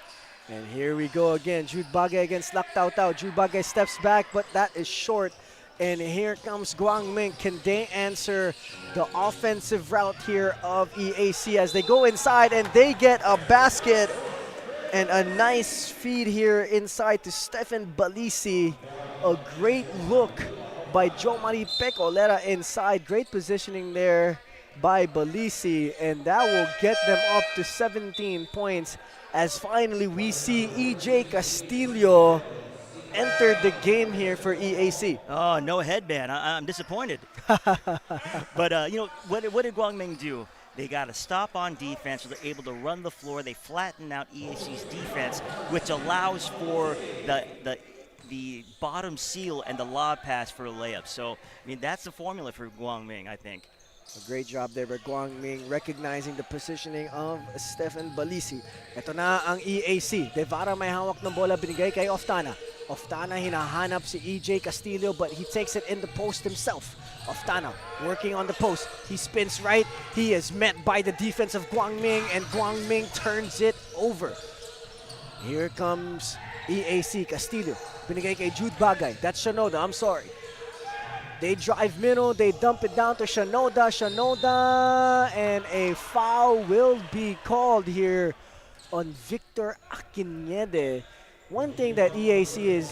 And here we go again. Jude Bagay against Laktaw-Taw. Jude Bagay steps back, but that is short. And here comes Guangming. Can they answer the offensive route here of EAC as they go inside and they get a basket and a nice feed here inside to Stephen Balisi. A great look by Joe Marie Pecolera inside. Great positioning there by Balisi, and that will get them up to 17 points as finally we see EJ Castillo entered the game here for EAC. Oh, no headband. I'm disappointed. But, what did Guangming do? They got to stop on defense, so they're able to run the floor. They flatten out EAC's defense, which allows for the bottom seal and the lob pass for a layup. So, that's the formula for Guangming, I think. A great job there by Guangming recognizing the positioning of Stephen Balisi. Ito na ang EAC. Devara may hawak ng bola, binigay kay Oftana. Oftana hinahanap si EJ Castillo, but he takes it in the post himself. Oftana working on the post. He spins right. He is met by the defense of Guangming, and Guangming turns it over. Here comes EAC Castillo. Binigay kay Jude Bagay. That's Shinoda. I'm sorry. They drive middle, they dump it down to Shinoda, and a foul will be called here on Victor Akinede. One thing that EAC is,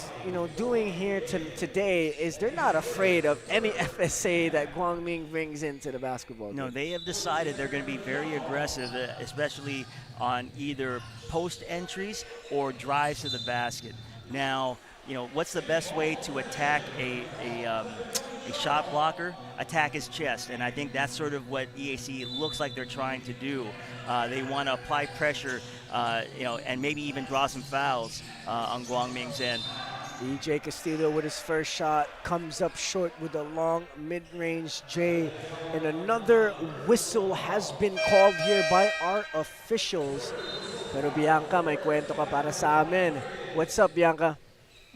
doing here today is they're not afraid of any FSA that Guangming brings into the basketball game. No, they have decided they're going to be very aggressive, especially on either post entries or drives to the basket. Now, what's the best way to attack a shot blocker? Attack his chest, and I think that's sort of what EAC looks like they're trying to do. They want to apply pressure, and maybe even draw some fouls on Guangming's end. EJ Castillo with his first shot comes up short with a long mid-range J, and another whistle has been called here by our officials. Pero Bianca, may kwento ka para sa amin. What's up, Bianca?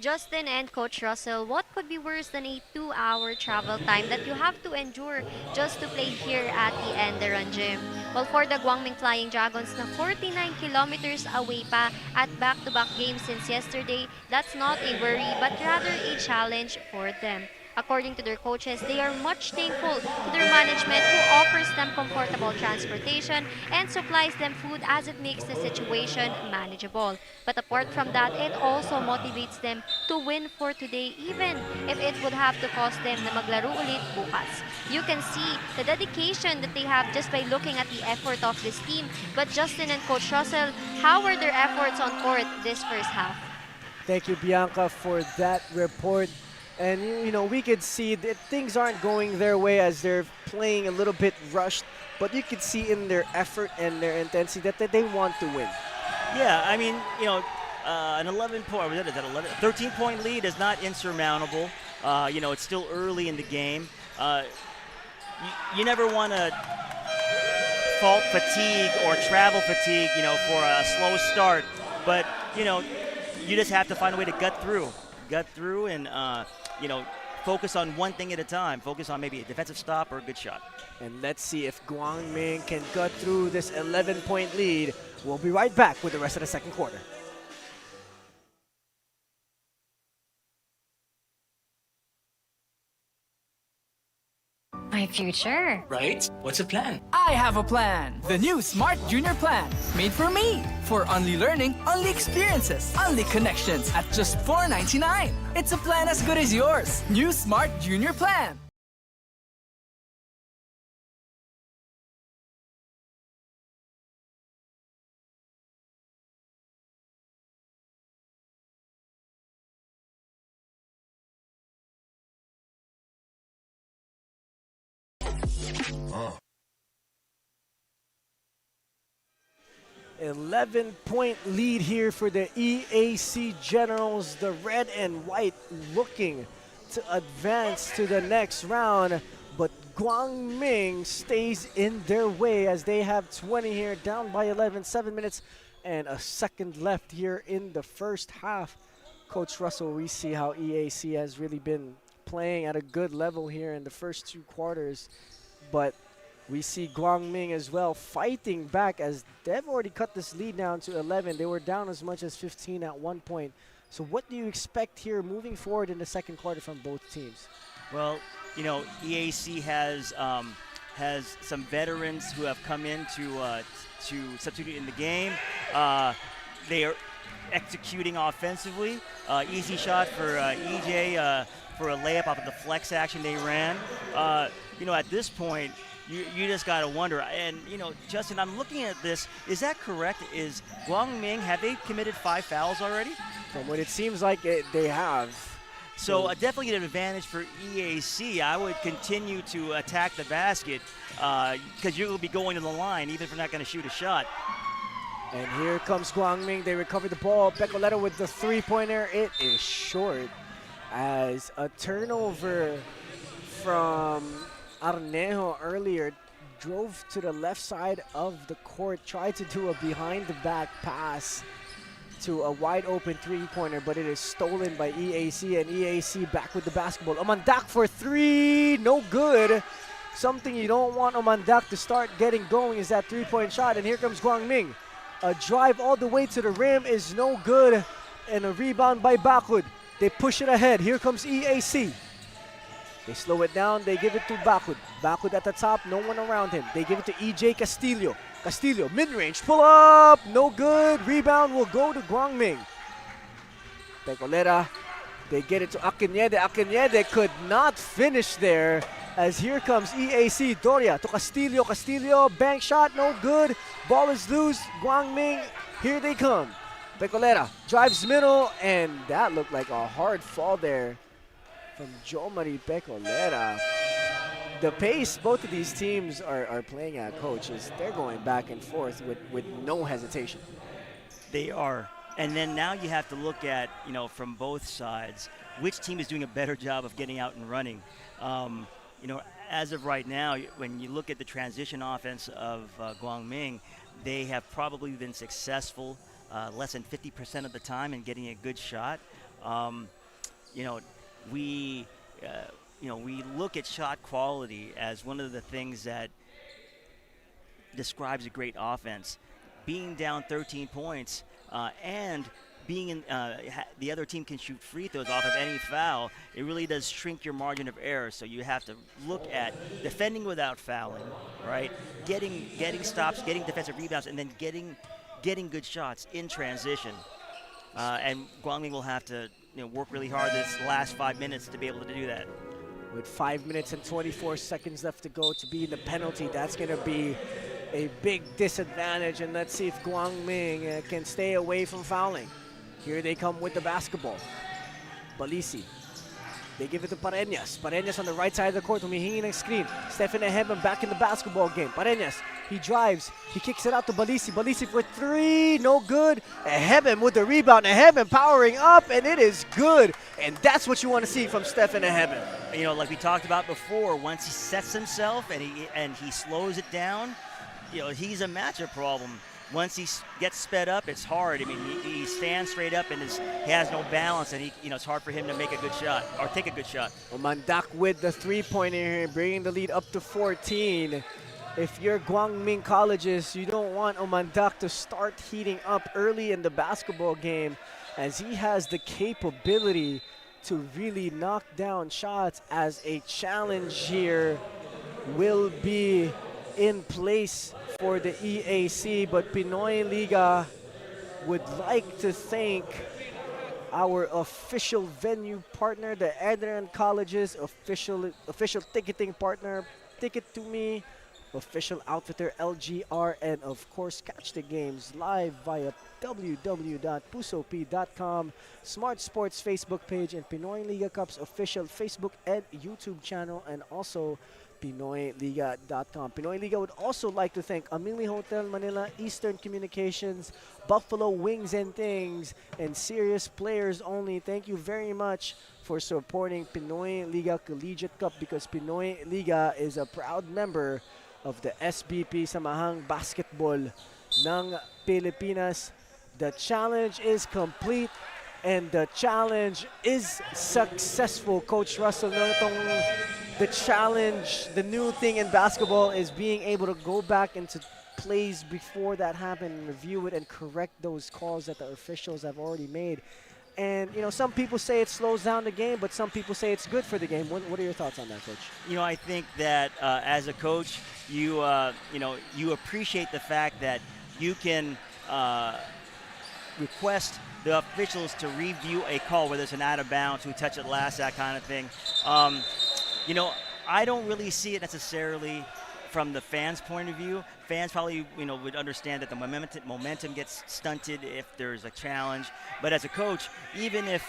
Justin and Coach Russell, what could be worse than a 2-hour travel time that you have to endure just to play here at the ENDERUN gym? Well, for the Guangming Flying Dragons na 49 kilometers away pa at back-to-back games since yesterday, that's not a worry but rather a challenge for them. According to their coaches, they are much thankful to their management who offers them comfortable transportation and supplies them food as it makes the situation manageable. But apart from that, it also motivates them to win for today even if it would have to cost them na maglaro ulit bukas. You can see the dedication that they have just by looking at the effort of this team. But Justin and Coach Russell, how were their efforts on court this first half? Thank you, Bianca, for that report. And, we could see that things aren't going their way as they're playing a little bit rushed. But you could see in their effort and their intensity that they want to win. Yeah, I mean, an 13-point lead is not insurmountable. It's still early in the game. You never want to fault fatigue or travel fatigue, for a slow start. But, you just have to find a way to gut through and, focus on one thing at a time. Focus on maybe a defensive stop or a good shot. And let's see if Guangming can gut through this 11-point lead. We'll be right back with the rest of the second quarter. My future. Right? What's the plan? I have a plan. The new Smart Junior Plan. Made for me. For only learning, only experiences, only connections at just $4.99. It's a plan as good as yours. New Smart Junior Plan. Oh. 11-point lead here for the EAC Generals. The red and white looking to advance to the next round, but Guangming stays in their way as they have 20 here, down by 11, 7 minutes and a second left here in the first half. Coach Russell, we see how EAC has really been playing at a good level here in the first two quarters, but we see Guangming as well fighting back as they've already cut this lead down to 11. They were down as much as 15 at one point. So what do you expect here moving forward in the second quarter from both teams? Well, you know, EAC has some veterans who have come in to substitute in the game. They are executing offensively. Easy shot for EJ for a layup off of the flex action they ran. You know, at this point, you just got to wonder. And, you know, Justin, I'm looking at this. Is that correct? Is Guangming, have they committed 5 fouls already? From what it seems like they have. So definitely an advantage for EAC. I would continue to attack the basket because you'll be going to the line even if you're not going to shoot a shot. And here comes Guangming. They recover the ball. Pecoleta with the three-pointer. It is short as a turnover from Arnejo earlier drove to the left side of the court, tried to do a behind-the-back pass to a wide-open three-pointer, but it is stolen by EAC, and EAC back with the basketball. Omandak for three, no good. Something you don't want Omandak to start getting going is that three-point shot, and here comes Guangming. A drive all the way to the rim is no good, and a rebound by Bakud. They push it ahead. Here comes EAC. They slow it down. They give it to Bakud. Bakud at the top. No one around him. They give it to EJ Castillo. Castillo, mid-range. Pull up. No good. Rebound will go to Guangming. Pecoleta. They get it to Akinede. Akinede could not finish there as here comes EAC. Doria to Castillo. Castillo, bank shot. No good. Ball is loose. Guangming. Here they come. Pecoleta drives middle, and that looked like a hard fall there from Jomari Pecoleta. The pace both of these teams are playing at, Coach, is they're going back and forth with no hesitation. They are. And then now you have to look at, you know, from both sides, which team is doing a better job of getting out and running. You know, as of right now, when you look at the transition offense of Guangming, they have probably been successful less than 50% of the time in getting a good shot. You know, we look at shot quality as one of the things that describes a great offense. Being down 13 points and being in, the other team can shoot free throws off of any foul, it really does shrink your margin of error. So you have to look at defending without fouling, right? Getting stops, getting defensive rebounds, and then getting good shots in transition. And Guangming will have to work really hard this last 5 minutes to be able to do that. With 5 minutes and 24 seconds left to go to be in the penalty, that's going to be a big disadvantage. And let's see if Guangming can stay away from fouling. Here they come with the basketball. Balisi. They give it to Pareñas. Pareñas on the right side of the court. Humihingi ng screen. Stephen Eheben back in the basketball game. Pareñas, he drives. He kicks it out to Balisi. Balisi for three. No good. Eheben with the rebound. Eheben powering up, and it is good. And that's what you want to see from Stephen Eheben. You know, like we talked about before, once he sets himself and he slows it down, he's a matchup problem. once he gets sped up, it's hard. I mean, he stands straight up and he has no balance, and it's hard for him to make a good shot or take a good shot. Umandak with the three-pointer here, bringing the lead up to 14. If you're GUANG Colleges, you don't want Umandak to start heating up early in the basketball game, as he has the capability to really knock down shots, as a challenge here will be in place for the EAC. But Pinoyliga would like to thank our official venue partner, the ENDERUN College's official ticketing partner, Ticket to Me, official outfitter LGR, and of course catch the games live via www.pusop.com, Smart Sports Facebook page, and Pinoyliga Cup's official Facebook and YouTube channel, and also Pinoyliga.com. Pinoyliga would also like to thank EMILIO Hotel Manila, Eastern Communications, Buffalo Wings and Things, and Serious Players Only. Thank you very much for supporting Pinoyliga Collegiate Cup, because Pinoyliga is a proud member of the SBP Samahang Basketball ng Pilipinas. The challenge is complete and the challenge is successful. Coach Russell, the challenge, the new thing in basketball is being able to go back into plays before that happened and review it and correct those calls that the officials have already made. And, some people say it slows down the game, but some people say it's good for the game. What are your thoughts on that, Coach? I think that as a coach, you appreciate the fact that you can request the officials to review a call, whether it's an out of bounds, who touched it last, that kind of thing. I don't really see it necessarily from the fans' point of view. Fans probably, would understand that the momentum gets stunted if there's a challenge. But as a coach, even if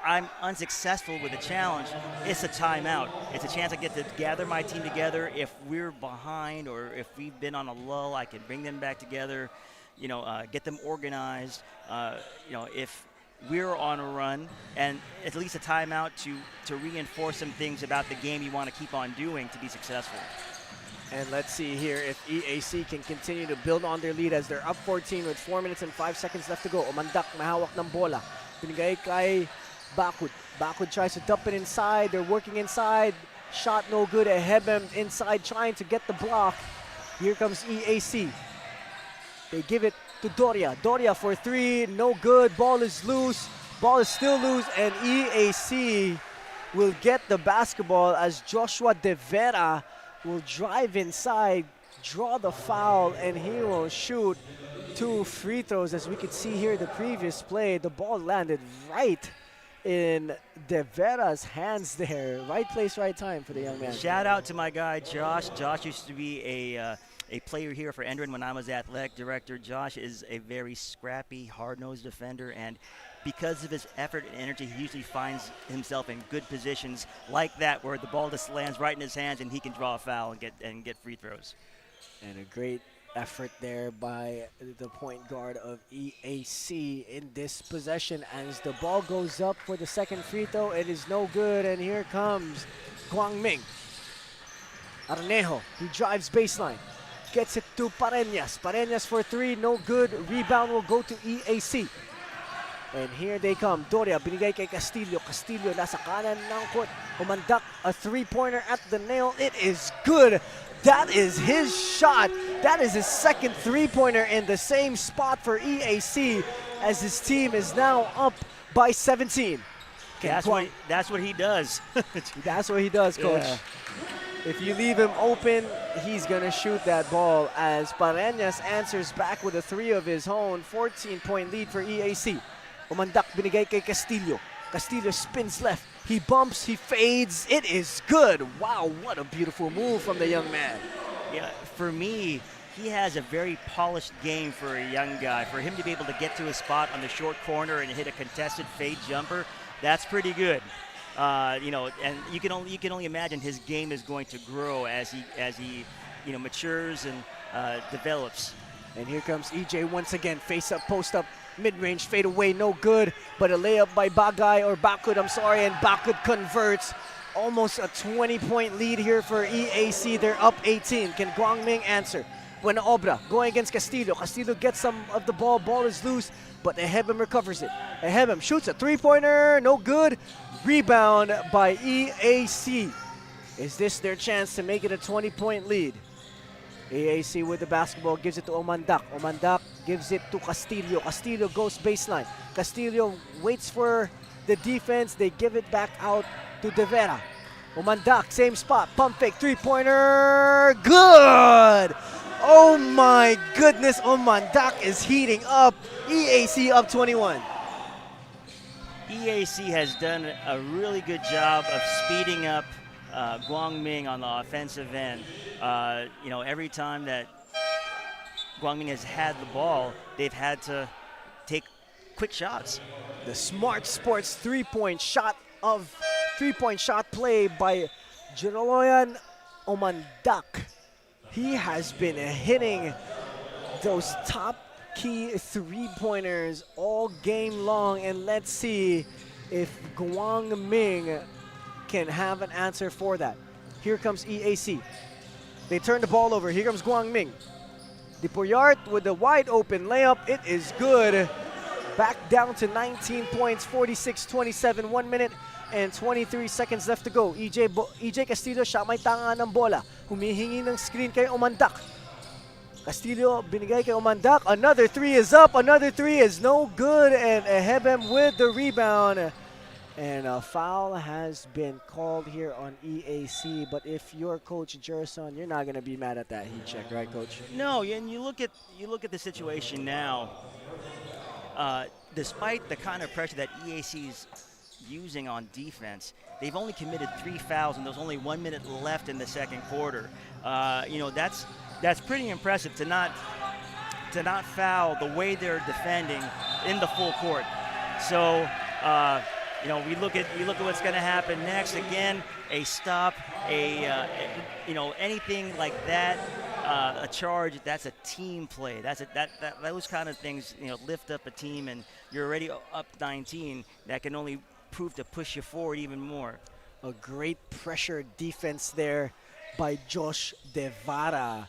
I'm unsuccessful with a challenge, it's a timeout. It's a chance I get to gather my team together. If we're behind or if we've been on a lull, I can bring them back together, get them organized. If we're on a run, and at least a timeout to reinforce some things about the game you want to keep on doing to be successful. And let's see here if EAC can continue to build on their lead as they're up 14 with 4 minutes and 5 seconds left to go. Umandak, mahawak ng bola. Binigay kay Bakud. Bakud tries to dump it inside. They're working inside. Shot no good. Ehebem inside trying to get the block. Here comes EAC. They give it to Doria. Doria for three. No good. Ball is loose. Ball is still loose. And EAC will get the basketball as Joshua De Vera will drive inside, draw the foul, and he will shoot 2 free throws. As we could see here the previous play, the ball landed right in De Vera's hands there. Right place, right time for the young man. Shout out to my guy Josh. Josh used to be a player here for ENDERUN when I was athletic director. Josh is a very scrappy, hard-nosed defender, and because of his effort and energy, he usually finds himself in good positions like that where the ball just lands right in his hands and he can draw a foul and get free throws. And a great effort there by the point guard of EAC in this possession. As the ball goes up for the second free throw, it is no good, and here comes Guangming. Arnejo, he drives baseline, gets it to Pareñas. Pareñas for three, no good. Rebound will go to EAC. And here they come. Doria, binigay kay Castillo. Castillo nasa kanan ng court. Umandak, a three-pointer at the nail. It is good. That is his shot. That is his second three-pointer in the same spot for EAC, as his team is now up by 17. That's what he does. That's what he does, Coach. Yeah. If you leave him open, he's going to shoot that ball, as Pareñas answers back with a three of his own. 14-point lead for EAC. Umandak, binigay kay Castillo. Castillo spins left. He bumps, he fades. It is good. Wow, what a beautiful move from the young man. Yeah, for me, he has a very polished game for a young guy. For him to be able to get to a spot on the short corner and hit a contested fade jumper, that's pretty good. And you can only imagine his game is going to grow as he matures and develops. And here comes EJ once again. Face up, post up, mid-range fade away, no good. But a layup by Bakud, and Bakud converts. Almost a 20-point lead here for EAC. They're up 18. Can Guangming answer? Buena Obra going against Castillo. Castillo gets some of the ball. Ball is loose, but Ehebem recovers it. Ehebem shoots a three-pointer. No good. Rebound by EAC. Is this their chance to make it a 20-point lead? EAC with the basketball gives it to Omandak. Omandak gives it to Castillo. Castillo goes baseline. Castillo waits for the defense. They give it back out to De Vera. Omandak, same spot. Pump fake, three-pointer. Good! Oh my goodness, Omandak is heating up. EAC up 21. EAC has done a really good job of speeding up Guang Ming on the offensive end. Every time that Guang Ming has had the ball, they've had to take quick shots. The Smart Sports three-point shot play by Jeroloyan Omandak. He has been hitting those top key three-pointers all game long, and let's see if Guang Ming can have an answer for that. Here comes EAC. They turn the ball over. Here comes Guang Ming. Depoyart with the wide open layup. It is good. Back down to 19 points, 46-27, 1 minute and 23 seconds left to go. EJ Castillo, siya may tanga ng bola. Humihingi ng screen kay Omandak. Castillo binigay kay Omandak. Another three is up. Another three is no good. And Ehebem with the rebound. And a foul has been called here on EAC. But if you're Coach Gerson, you're not going to be mad at that heat check, right, Coach? No, and you look at the situation now. Despite the kind of pressure that EAC is using on defense, they've only committed 3 fouls, and there's only 1 minute left in the second quarter. That's pretty impressive to not foul the way they're defending in the full court. So we look at what's going to happen next. Again, a stop, anything like that. A charge, that's a team play. Those kind of things, lift up a team, and you're already up 19. That can only prove to push you forward even more. A great pressure defense there by Josh De Vara.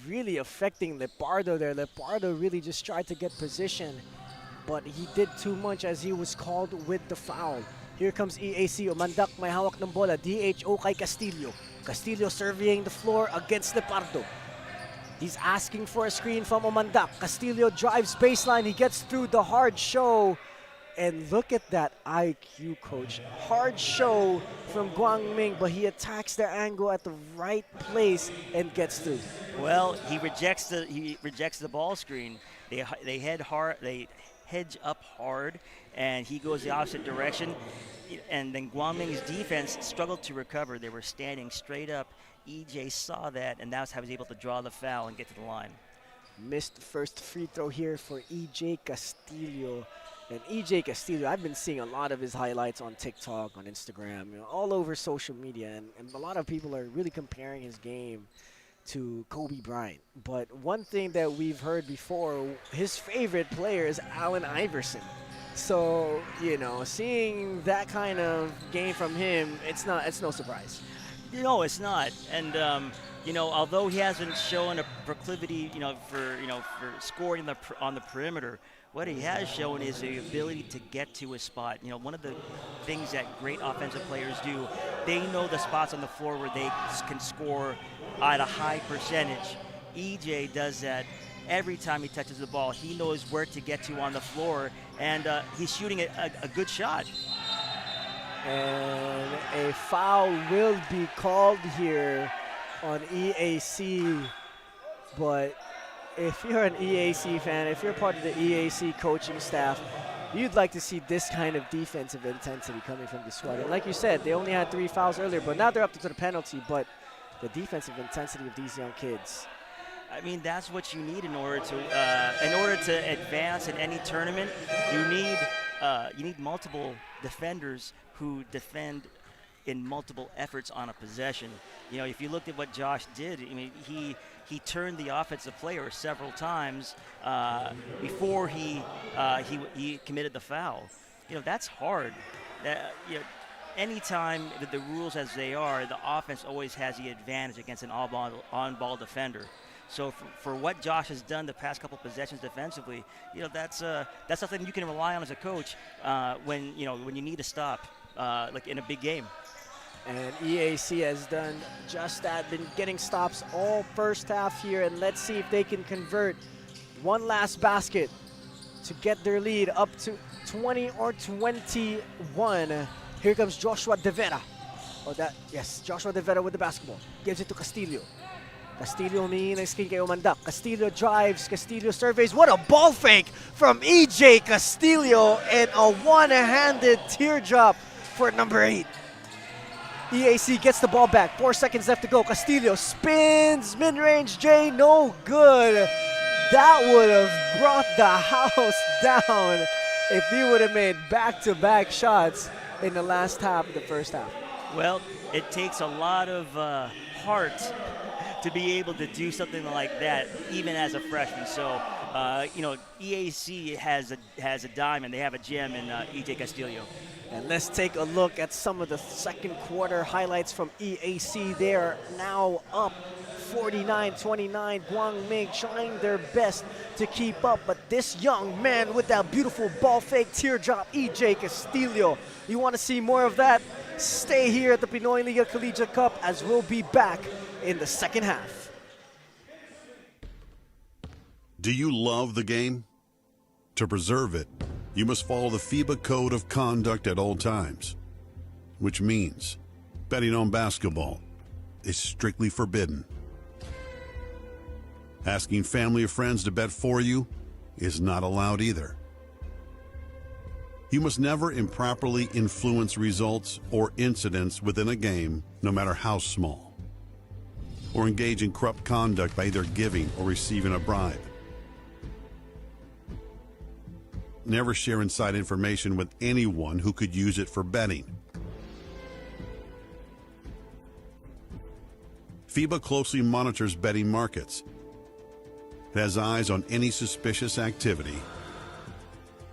Really affecting Lepardo there. Lepardo really just tried to get position, but he did too much as he was called with the foul. Here comes EAC. Omandak may hawak ng bola. DHO kay Castillo. Castillo surveying the floor against Lepardo. He's asking for a screen from Omandak. Castillo drives baseline. He gets through the hard show. And look at that IQ, Coach. Hard show from Guang Ming, but he attacks their angle at the right place and gets through. Well, he rejects the ball screen. They hedge up hard, and he goes the opposite direction. And then Guang Ming's defense struggled to recover. They were standing straight up. EJ saw that, and that's how he was able to draw the foul and get to the line. Missed the first free throw here for EJ Castillo. And EJ Castillo, I've been seeing a lot of his highlights on TikTok, on Instagram, all over social media. And a lot of people are really comparing his game to Kobe Bryant. But one thing that we've heard before, his favorite player is Allen Iverson. So, seeing that kind of game from him, it's no surprise. No, it's not. And although he hasn't shown a proclivity, for scoring on the perimeter, what he has shown is the ability to get to a spot. One of the things that great offensive players do, they know the spots on the floor where they can score at a high percentage. EJ does that every time he touches the ball. He knows where to get to on the floor, and he's shooting a good shot. And a foul will be called here on EAC, but if you're an EAC fan, if you're part of the EAC coaching staff, you'd like to see this kind of defensive intensity coming from the squad. And like you said, they only had 3 fouls earlier, but now they're up to the penalty. But the defensive intensity of these young kids. I mean, that's what you need in order to advance in any tournament. You need multiple defenders who defend in multiple efforts on a possession. If you looked at what Josh did, I mean, he turned the offensive player several times before he committed the foul. That's hard. Anytime the rules as they are, the offense always has the advantage against an on-ball defender. So for what Josh has done the past couple possessions defensively, that's something you can rely on as a coach when you need to stop, like in a big game. And EAC has done just that, been getting stops all first half here, and let's see if they can convert one last basket to get their lead up to 20 or 21. Here comes Joshua De Vera. Joshua De Vera with the basketball. Gives it to Castillo. Castillo humingi ng screen kay Umandak. Castillo drives, Castillo surveys. What a ball fake from EJ Castillo, and a one-handed teardrop for number 8. EAC gets the ball back. 4 seconds left to go. Castillo spins, mid-range J, no good. That would have brought the house down if he would have made back-to-back shots in the last half of the first half. Well, it takes a lot of heart to be able to do something like that, even as a freshman. So, EAC has a diamond. They have a gem in EJ Castillo. And let's take a look at some of the second quarter highlights from EAC. They are now up 49-29. Guang Ming trying their best to keep up, but this young man with that beautiful ball fake teardrop, EJ Castillo. You want to see more of that? Stay here at the Pinoyliga Collegiate Cup, as we'll be back in the second half. Do you love the game? To preserve it, you must follow the FIBA Code of Conduct at all times, which means betting on basketball is strictly forbidden. Asking family or friends to bet for you is not allowed either. You must never improperly influence results or incidents within a game, no matter how small, or engage in corrupt conduct by either giving or receiving a bribe. Never share inside information with anyone who could use it for betting. FIBA closely monitors betting markets. It has eyes on any suspicious activity,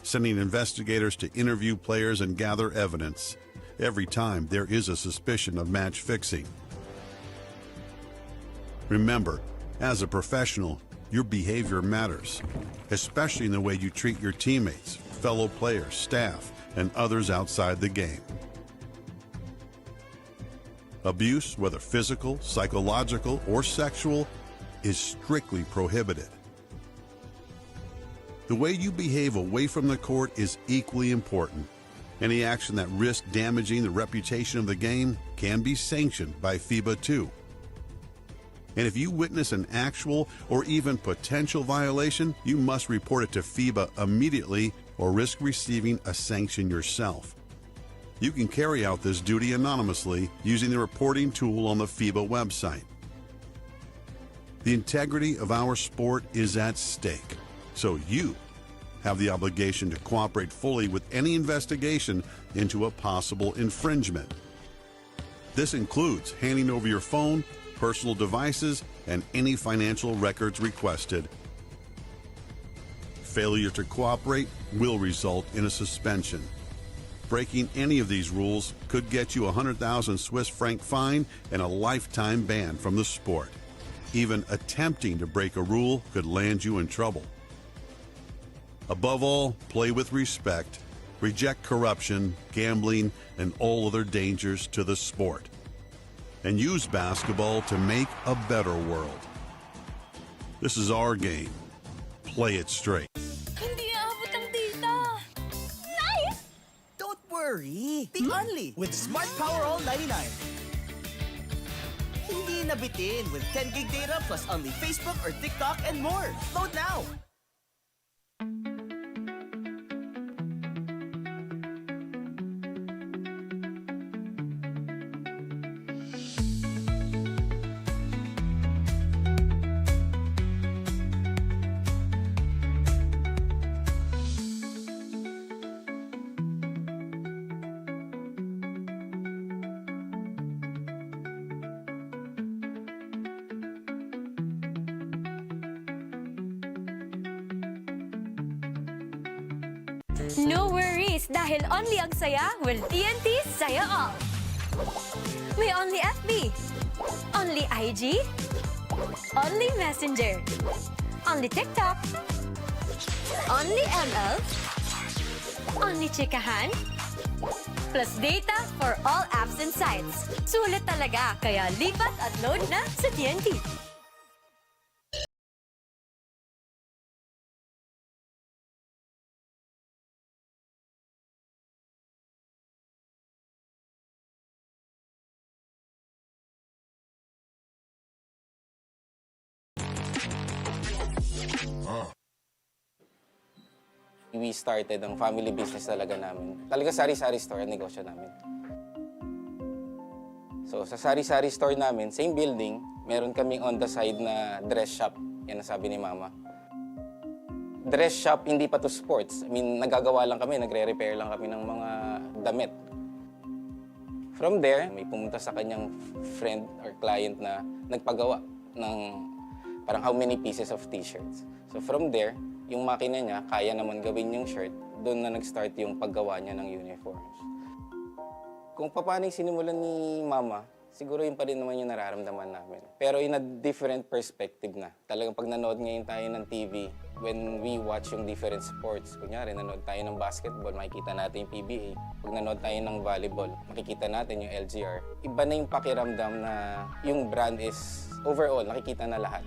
sending investigators to interview players and gather evidence every time there is a suspicion of match fixing. Remember, as a professional, your behavior matters, especially in the way you treat your teammates, fellow players, staff, and others outside the game. Abuse, whether physical, psychological, or sexual, is strictly prohibited. The way you behave away from the court is equally important. Any action that risks damaging the reputation of the game can be sanctioned by FIBA 2. And if you witness an actual or even potential violation, you must report it to FIBA immediately or risk receiving a sanction yourself. You can carry out this duty anonymously using the reporting tool on the FIBA website. The integrity of our sport is at stake, so you have the obligation to cooperate fully with any investigation into a possible infringement. This includes handing over your phone, personal devices, and any financial records requested. Failure to cooperate will result in a suspension. Breaking any of these rules could get you a 100,000 Swiss franc fine and a lifetime ban from the sport. Even attempting to break a rule could land you in trouble. Above all, play with respect, reject corruption, gambling, and all other dangers to the sport, and use basketball to make a better world. This is our game. Play it straight. Hindi aabot ang data. Nice! Don't worry. Be only with Smart Power All 99. Hindi nabitin with 10 gig data plus only Facebook or TikTok and more. Load now. No worries, dahil only ang saya will TNT saya all. May only FB, only IG, Only Messenger. Only TikTok. Only ML. Only Chikahan. Plus data for all apps and sites. Sulit talaga, kaya lipat at load na sa TNT. We started ang family business talaga namin. Talaga sari-sari store ang negosyo namin. So sa sari-sari store namin, same building, meron kaming on the side na dress shop. Yan ang sabi ni Mama. Dress shop, hindi pa to sports. I mean, nagagawa lang kami, nagre-repair lang kami ng mga damit. From there, may pumunta sa kanyang friend or client na nagpagawa ng parang how many pieces of t-shirts. So from there, yung makina niya, kaya naman gawin yung shirt, doon na nag-start yung paggawa niya ng uniforms. Kung paano yung sinimulan ni Mama, siguro yun pa rin naman yung nararamdaman namin. Pero in a different perspective na. Talagang pag nanood ngayon tayo ng TV, when we watch yung different sports, kunyari nanood tayo ng basketball, makikita natin yung PBA. Pag nanood tayo ng volleyball, makikita natin yung LGR. Iba na yung pakiramdam na yung brand is overall, nakikita na lahat.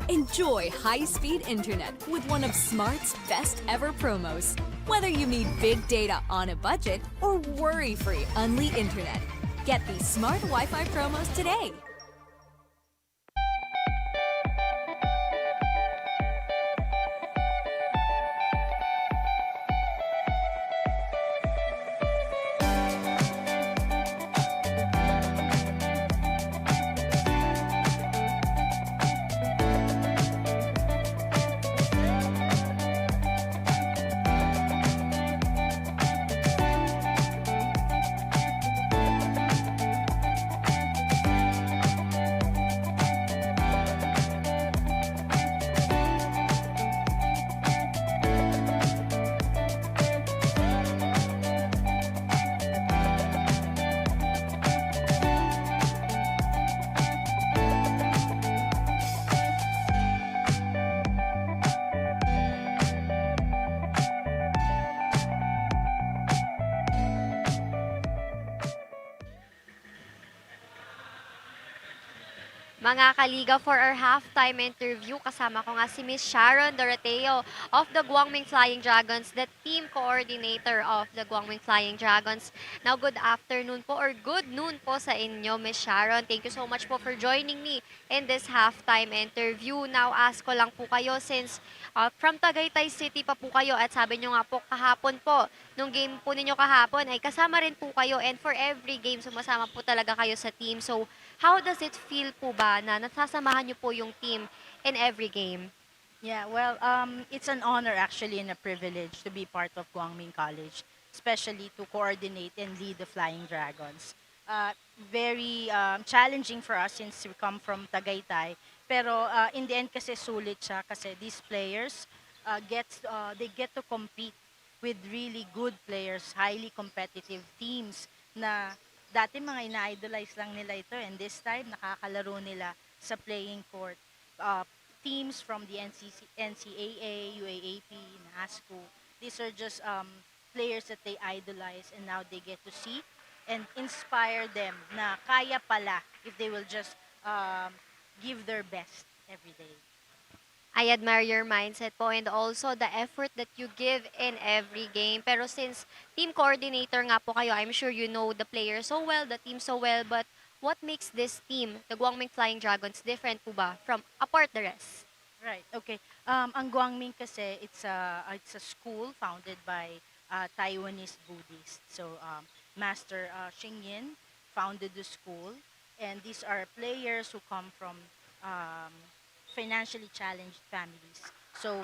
Enjoy high-speed internet with one of Smart's best ever promos. Whether you need big data on a budget or worry-free Unli internet, get these smart Wi-Fi promos today. Mga kaliga, for our halftime interview, kasama ko nga si Miss Sharon Doroteo of the Guangming Flying Dragons, the team coordinator of the Guangming Flying Dragons. Now, good afternoon po or good noon po sa inyo, Miss Sharon. Thank you so much po for joining me in this halftime interview. Now, ask ko lang po kayo since from Tagaytay City pa po kayo at sabi nyo nga po kahapon po, nung game po ninyo kahapon ay kasama rin po kayo and for every game sumasama po talaga kayo sa team. So, how does it feel po ba na nasasamahan niyo po yung team in every game? Yeah, well, it's an honor actually and a privilege to be part of Guangming College, especially to coordinate and lead the Flying Dragons. Very challenging for us since we come from Tagaytay, pero in the end kasi sulit siya kasi these players they get to compete with really good players, highly competitive teams na dati mga ina-idolize lang nila ito and this time nakakalaro nila sa playing court. Teams from the NCAA, UAAP, NASCO, these are just players that they idolize and now they get to see and inspire them na kaya pala if they will just give their best every day. I admire your mindset po and also the effort that you give in every game. Pero since team coordinator nga po kayo, I'm sure you know the players so well, the team so well, but what makes this team, the Guangming Flying Dragons, different po ba from apart the rest? Right, okay. Ang Guangming kasi, it's a school founded by Taiwanese Buddhists. So, Master Xing Yin founded the school and these are players who come from financially challenged families. So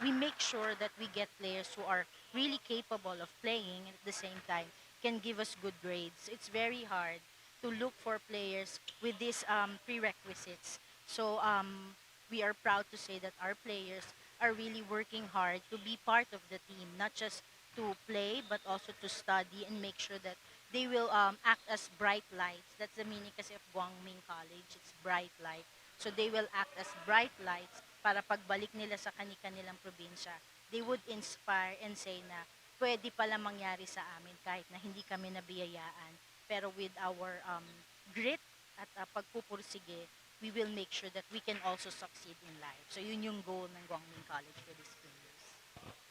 we make sure that we get players who are really capable of playing and at the same time can give us good grades. It's very hard to look for players with these prerequisites. So we are proud to say that our players are really working hard to be part of the team, not just to play but also to study and make sure that they will act as bright lights. That's the meaning kasi of Guangming College. It's bright light. So they will act as bright lights para pagbalik nila sa kani-kanilang probinsya, they would inspire and say na pwede pala mangyari sa amin kahit na hindi kami nabiyayaan. Pero with our grit at pagpupursige, we will make sure that we can also succeed in life. So yun yung goal ng Guangming College for this few years.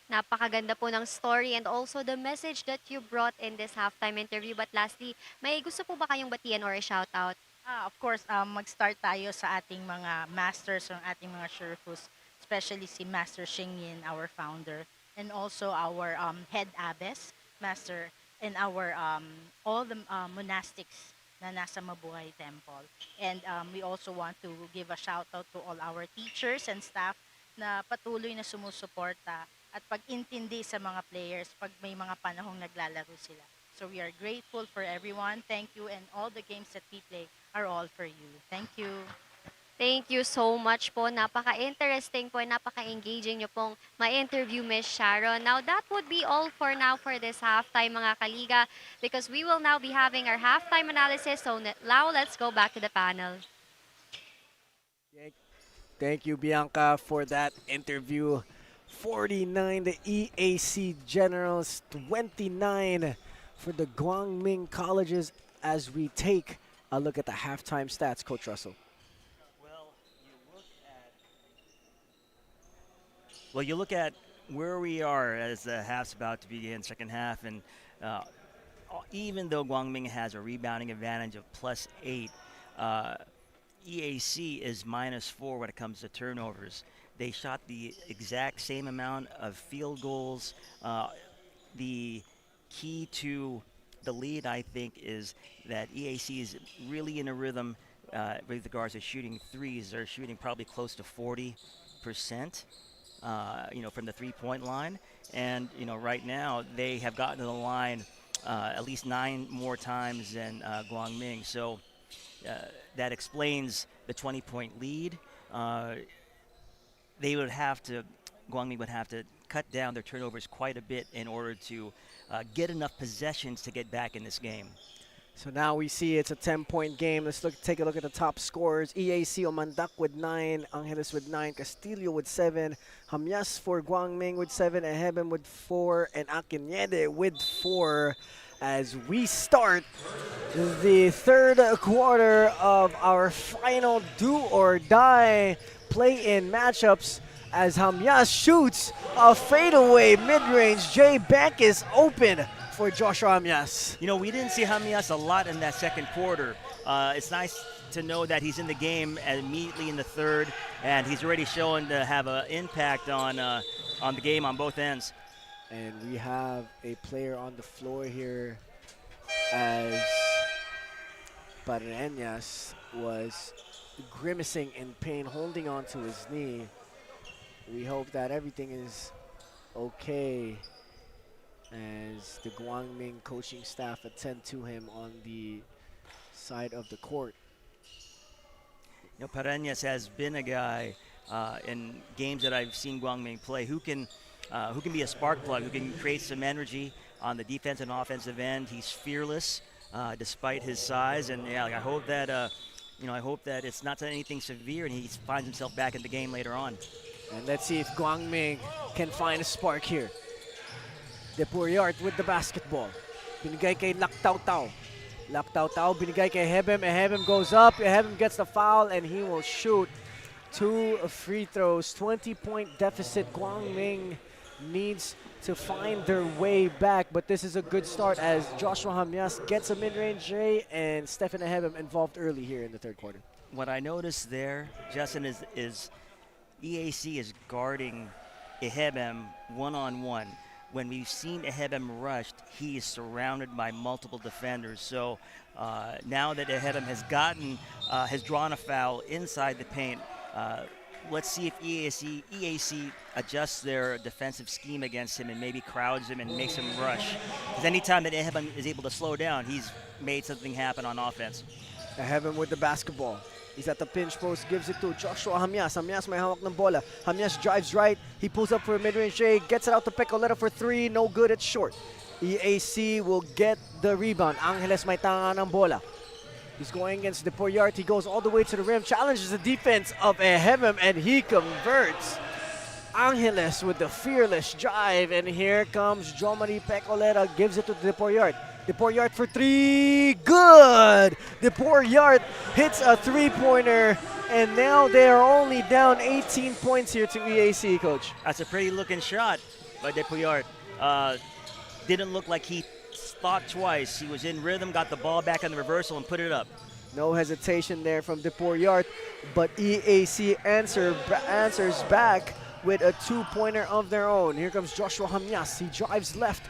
Napakaganda po ng story and also the message that you brought in this halftime interview. But lastly, may gusto po ba kayong batiyan or a shoutout? Of course, mag-start tayo sa ating mga masters, ang ating mga shurfus, especially si Master Xingyin, our founder, and also our head abbess, master, and our all the monastics na nasa Mabuhay Temple. And we also want to give a shout out to all our teachers and staff na patuloy na sumusuporta at pag-intindi sa mga players pag may mga panahong naglalaro sila. So we are grateful for everyone. Thank you, and all the games that we play are all for you. Thank you. Thank you so much po. Napaka-interesting po, napaka-engaging nyo pong ma-interview Miss Sharon. Now, that would be all for now for this halftime, mga kaliga, because we will now be having our halftime analysis. So now, let's go back to the panel. Thank you, Bianca, for that interview. 49, the EAC Generals, 29 for the Guangming Colleges as we take a look at the halftime stats. Coach Russell. Well, you look at where we are as the half's about to begin, second half, and even though Guangming has a rebounding advantage of +8, EAC is -4 when it comes to turnovers. They shot the exact same amount of field goals. The key to the lead, I think, is that EAC is really in a rhythm with regards to shooting threes. They're shooting probably close to 40%. From the three-point line, and right now they have gotten to the line at least 9 more times than Guangming. So that explains the 20-point lead. Guangming would have to cut down their turnovers quite a bit in order to get enough possessions to get back in this game. So now we see it's a 10-point game. Let's take a look at the top scorers. EAC Omandak with 9, Angeles with 9, Castillo with 7, Hamyas for Guangming with 7, Eheben with 4, and Akinede with 4 as we start the third quarter of our final do-or-die play-in matchups as Hamyas shoots a fadeaway mid-range. Jay Beck is open for Joshua Hamyas. We didn't see Hamyas a lot in that second quarter. It's nice to know that he's in the game immediately in the third, and he's already shown to have an impact on the game on both ends. And we have a player on the floor here as Pareñas was grimacing in pain, holding on to his knee. We hope that everything is okay as the Guangming coaching staff attend to him on the side of the court. Pareñas has been a guy in games that I've seen Guangming play who can be a spark plug, who can create some energy on the defensive and offensive end. He's fearless despite his size, and I hope that I hope that it's not anything severe and he finds himself back in the game later on. And let's see if Guangming can find a spark here. De Puriart with the basketball. Binigay kay Laktaw-Taw. Laktaw-Taw binigay kay Eheben. Eheben goes up. Eheben gets the foul and he will shoot 2 free throws. 20-point deficit. Guangming needs to find their way back, but this is a good start as Joshua Hamyas gets a mid-range J and Stephen Eheben involved early here in the third quarter. What I noticed there, Justin, is EAC is guarding Eheben one-on-one. When we've seen Eheben rushed, he is surrounded by multiple defenders. So now that Eheben has drawn a foul inside the paint, let's see if EAC adjusts their defensive scheme against him and maybe crowds him and makes him rush. Because anytime that Eheben is able to slow down, he's made something happen on offense. Eheben with the basketball. He's at the pinch post, gives it to Joshua Hamyas. Hamyas may hawak ng bola. Hamyas drives right. He pulls up for a mid-range J, gets it out to Pecoleta for 3. No good, it's short. EAC will get the rebound. Angeles may tanga ng bola. He's going against Depoyart. He goes all the way to the rim, challenges the defense of Ehebem, and he converts. Angeles with the fearless drive, and here comes Jomari Pecolera, gives it to Depoyart. Depoyart for three, good! Depoyart hits a three-pointer, and now they are only down 18 points here to EAC, Coach. That's a pretty looking shot by Depoyart. Didn't look like he thought twice. He was in rhythm, got the ball back on the reversal, and put it up. No hesitation there from Depoyart, but EAC answers back with a two-pointer of their own. Here comes Joshua Hamyas. He drives left.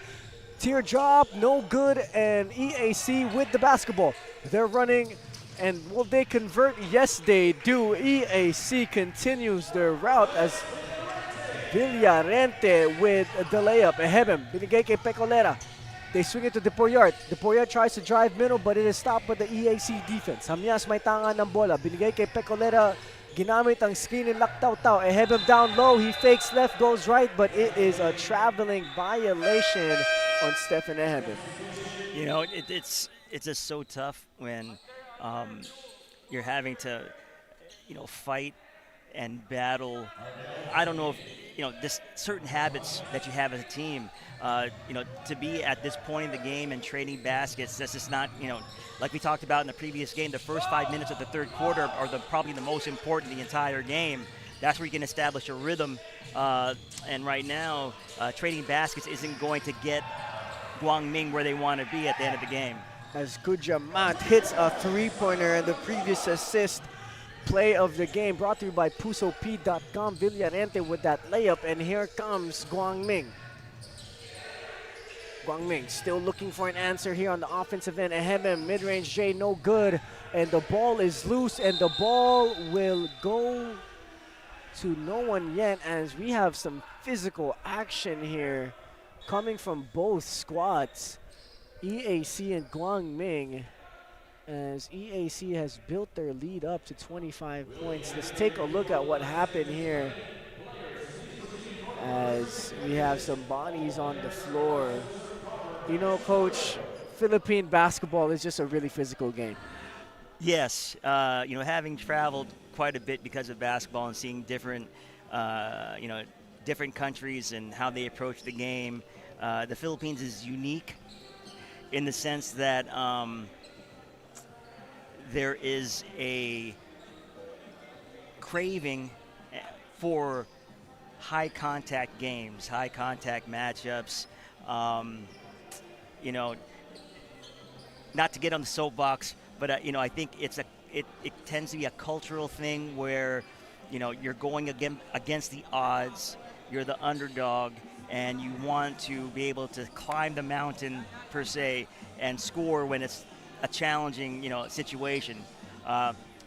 Teardrop, no good, and EAC with the basketball. They're running, and will they convert? Yes, they do. EAC continues their route as Villarente with the layup. Ehebem, binigay kay Pecolera. They swing it to Depoyart. Depoyart tries to drive middle, but it is stopped by the EAC defense. Hamyas may tanga ng bola. Binigay kay Pecolera. Ginamit ang screen and Laktaw-Taw. Ehebem down low. He fakes left, goes right, but it is a traveling violation on Stephen Ehebem. You know, it's just so tough when you're having to, fight and battle. I don't know if, just certain habits that you have as a team, to be at this point in the game and trading baskets, this is not, like we talked about in the previous game, the first 5 minutes of the third quarter are probably the most important in the entire game. That's where you can establish a rhythm. And right now, trading baskets isn't going to get Guangming where they want to be at the end of the game. As Kujamat hits a three-pointer, and the previous assist play of the game brought to you by PusoP.com. Villarente with that layup, and here comes Guangming. Guangming still looking for an answer here on the offensive end. Ehebem, mid-range J, no good, and the ball is loose, and the ball will go to no one yet, as we have some physical action here coming from both squads, EAC and Guangming, as EAC has built their lead up to 25 points. Let's take a look at what happened here, as we have some bodies on the floor. You know, Coach, Philippine basketball is just a really physical game. Yes, having traveled quite a bit because of basketball and seeing different, different countries and how they approach the game, the Philippines is unique in the sense that there is a craving for high contact games, high contact matchups. Not to get on the soapbox, but I think it tends to be a cultural thing where you're going against the odds, you're the underdog, and you want to be able to climb the mountain per se and score when it's a challenging situation.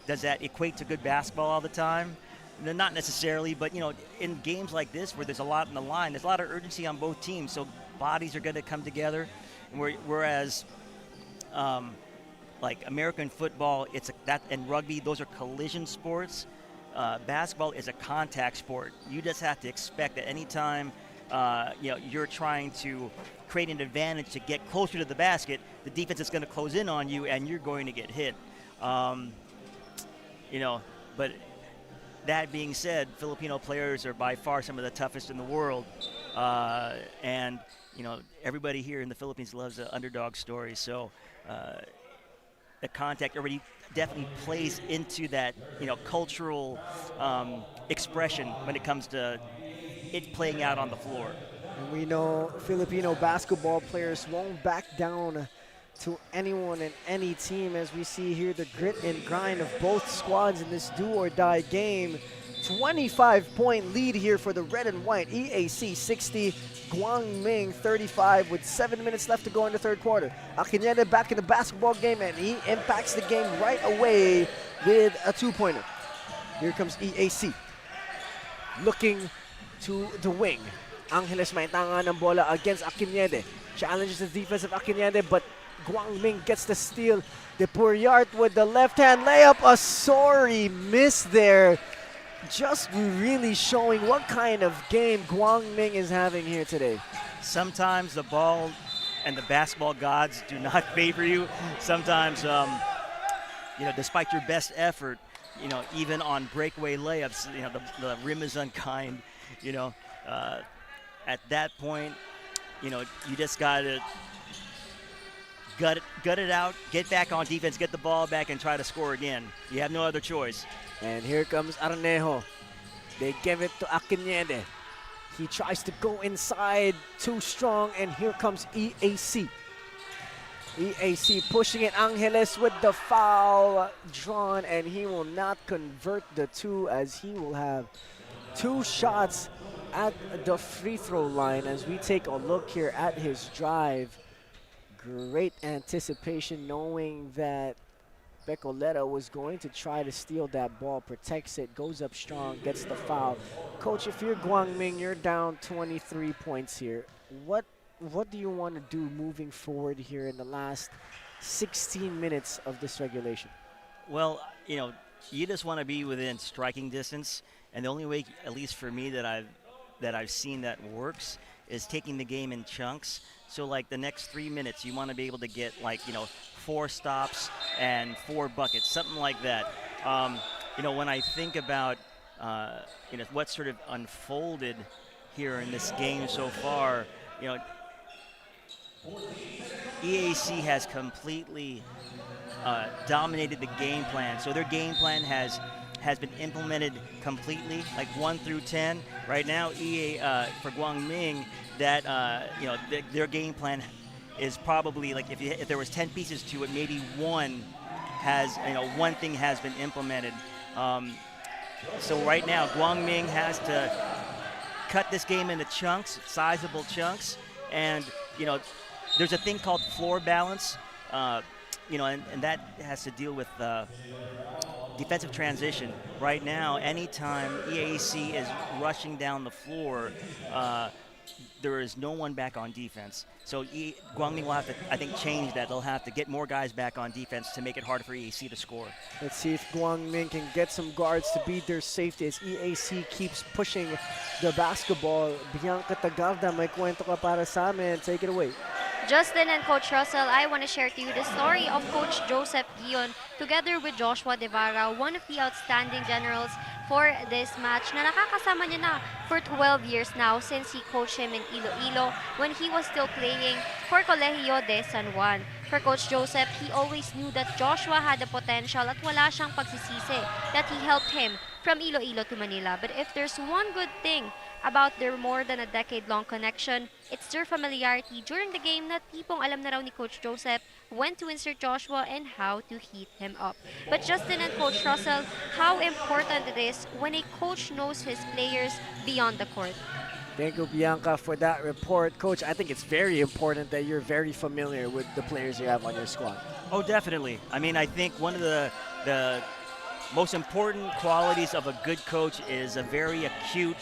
Does that equate to good basketball all the time? No, not necessarily, but in games like this where there's a lot on the line, there's a lot of urgency on both teams, so bodies are going to come together. Whereas like American football, and rugby, those are collision sports. Basketball is a contact sport. You just have to expect that anytime you're trying to create an advantage to get closer to the basket, the defense is going to close in on you and you're going to get hit. But that being said, Filipino players are by far some of the toughest in the world. And everybody here in the Philippines loves an underdog story. So the contact already definitely plays into that, cultural expression when it comes to it playing out on the floor. And we know Filipino basketball players won't back down to anyone and any team, as we see here the grit and grind of both squads in this do-or-die game. 25-point lead here for the red and white. EAC 60, Guangming 35 with 7 minutes left to go in the third quarter. Akinete back in the basketball game, and he impacts the game right away with a two-pointer. Here comes EAC looking to the wing. Angeles may tanga ng bola against Akinete. Challenges the defense of Akinete, but Guangming gets the steal. Depoyart with the left-hand layup. A sorry miss there. Just really showing what kind of game Guangming is having here today. Sometimes the ball and the basketball gods do not favor you. Sometimes, despite your best effort, even on breakaway layups, the rim is unkind. At that point, you just got to gut it out, get back on defense, get the ball back, and try to score again. You have no other choice. And here comes Arnejo. They give it to Akinede. He tries to go inside, too strong, and here comes EAC. EAC pushing it, Angeles with the foul drawn, and he will not convert the two as he will have 2 shots at the free throw line as we take a look here at his drive. Great anticipation knowing that Becoleta was going to try to steal that ball, protects it, goes up strong, gets the foul. Coach, if you're Guangming, you're down 23 points here. What do you want to do moving forward here in the last 16 minutes of this regulation? Well, you just want to be within striking distance, and the only way, at least for me, that I've seen that works is taking the game in chunks. So like the next 3 minutes, you want to be able to get 4 stops and 4 buckets, something like that. When I think about what sort of unfolded here in this game so far, EAC has completely dominated the game plan. So their game plan has been implemented completely, like 1 through 10. Right now, for Guangming, that their game plan is probably like if there was 10 pieces to it, maybe one thing has been implemented. So right now, Guangming has to cut this game into chunks, sizable chunks, and there's a thing called floor balance, and that has to deal with defensive transition. Right now, anytime EAC is rushing down the floor, there is no one back on defense. So Guangming will have to, I think, change that. They'll have to get more guys back on defense to make it harder for EAC to score. Let's see if Guangming can get some guards to beat their safety as EAC keeps pushing the basketball. Bianca Tagalda, may kwento ka para sa amin. Take it away. Justin and Coach Russell, I want to share to you the story of Coach Joseph Guion together with Joshua Devara, one of the outstanding generals for this match na nakakasama niya na for 12 years now since he coached him in Iloilo when he was still playing for Colegio de San Juan. For Coach Joseph, he always knew that Joshua had the potential at wala siyang pagsisisi that he helped him from Iloilo to Manila. But if there's one good thing about their more than a decade-long connection, it's their familiarity during the game na tipong alam na raw ni Coach Joseph when to insert Joshua and how to heat him up. But Justin and Coach Russell, how important it is when a coach knows his players beyond the court. Thank you, Bianca, for that report. Coach, I think it's very important that you're very familiar with the players you have on your squad. Oh, definitely. I mean, I think one of the most important qualities of a good coach is a very acute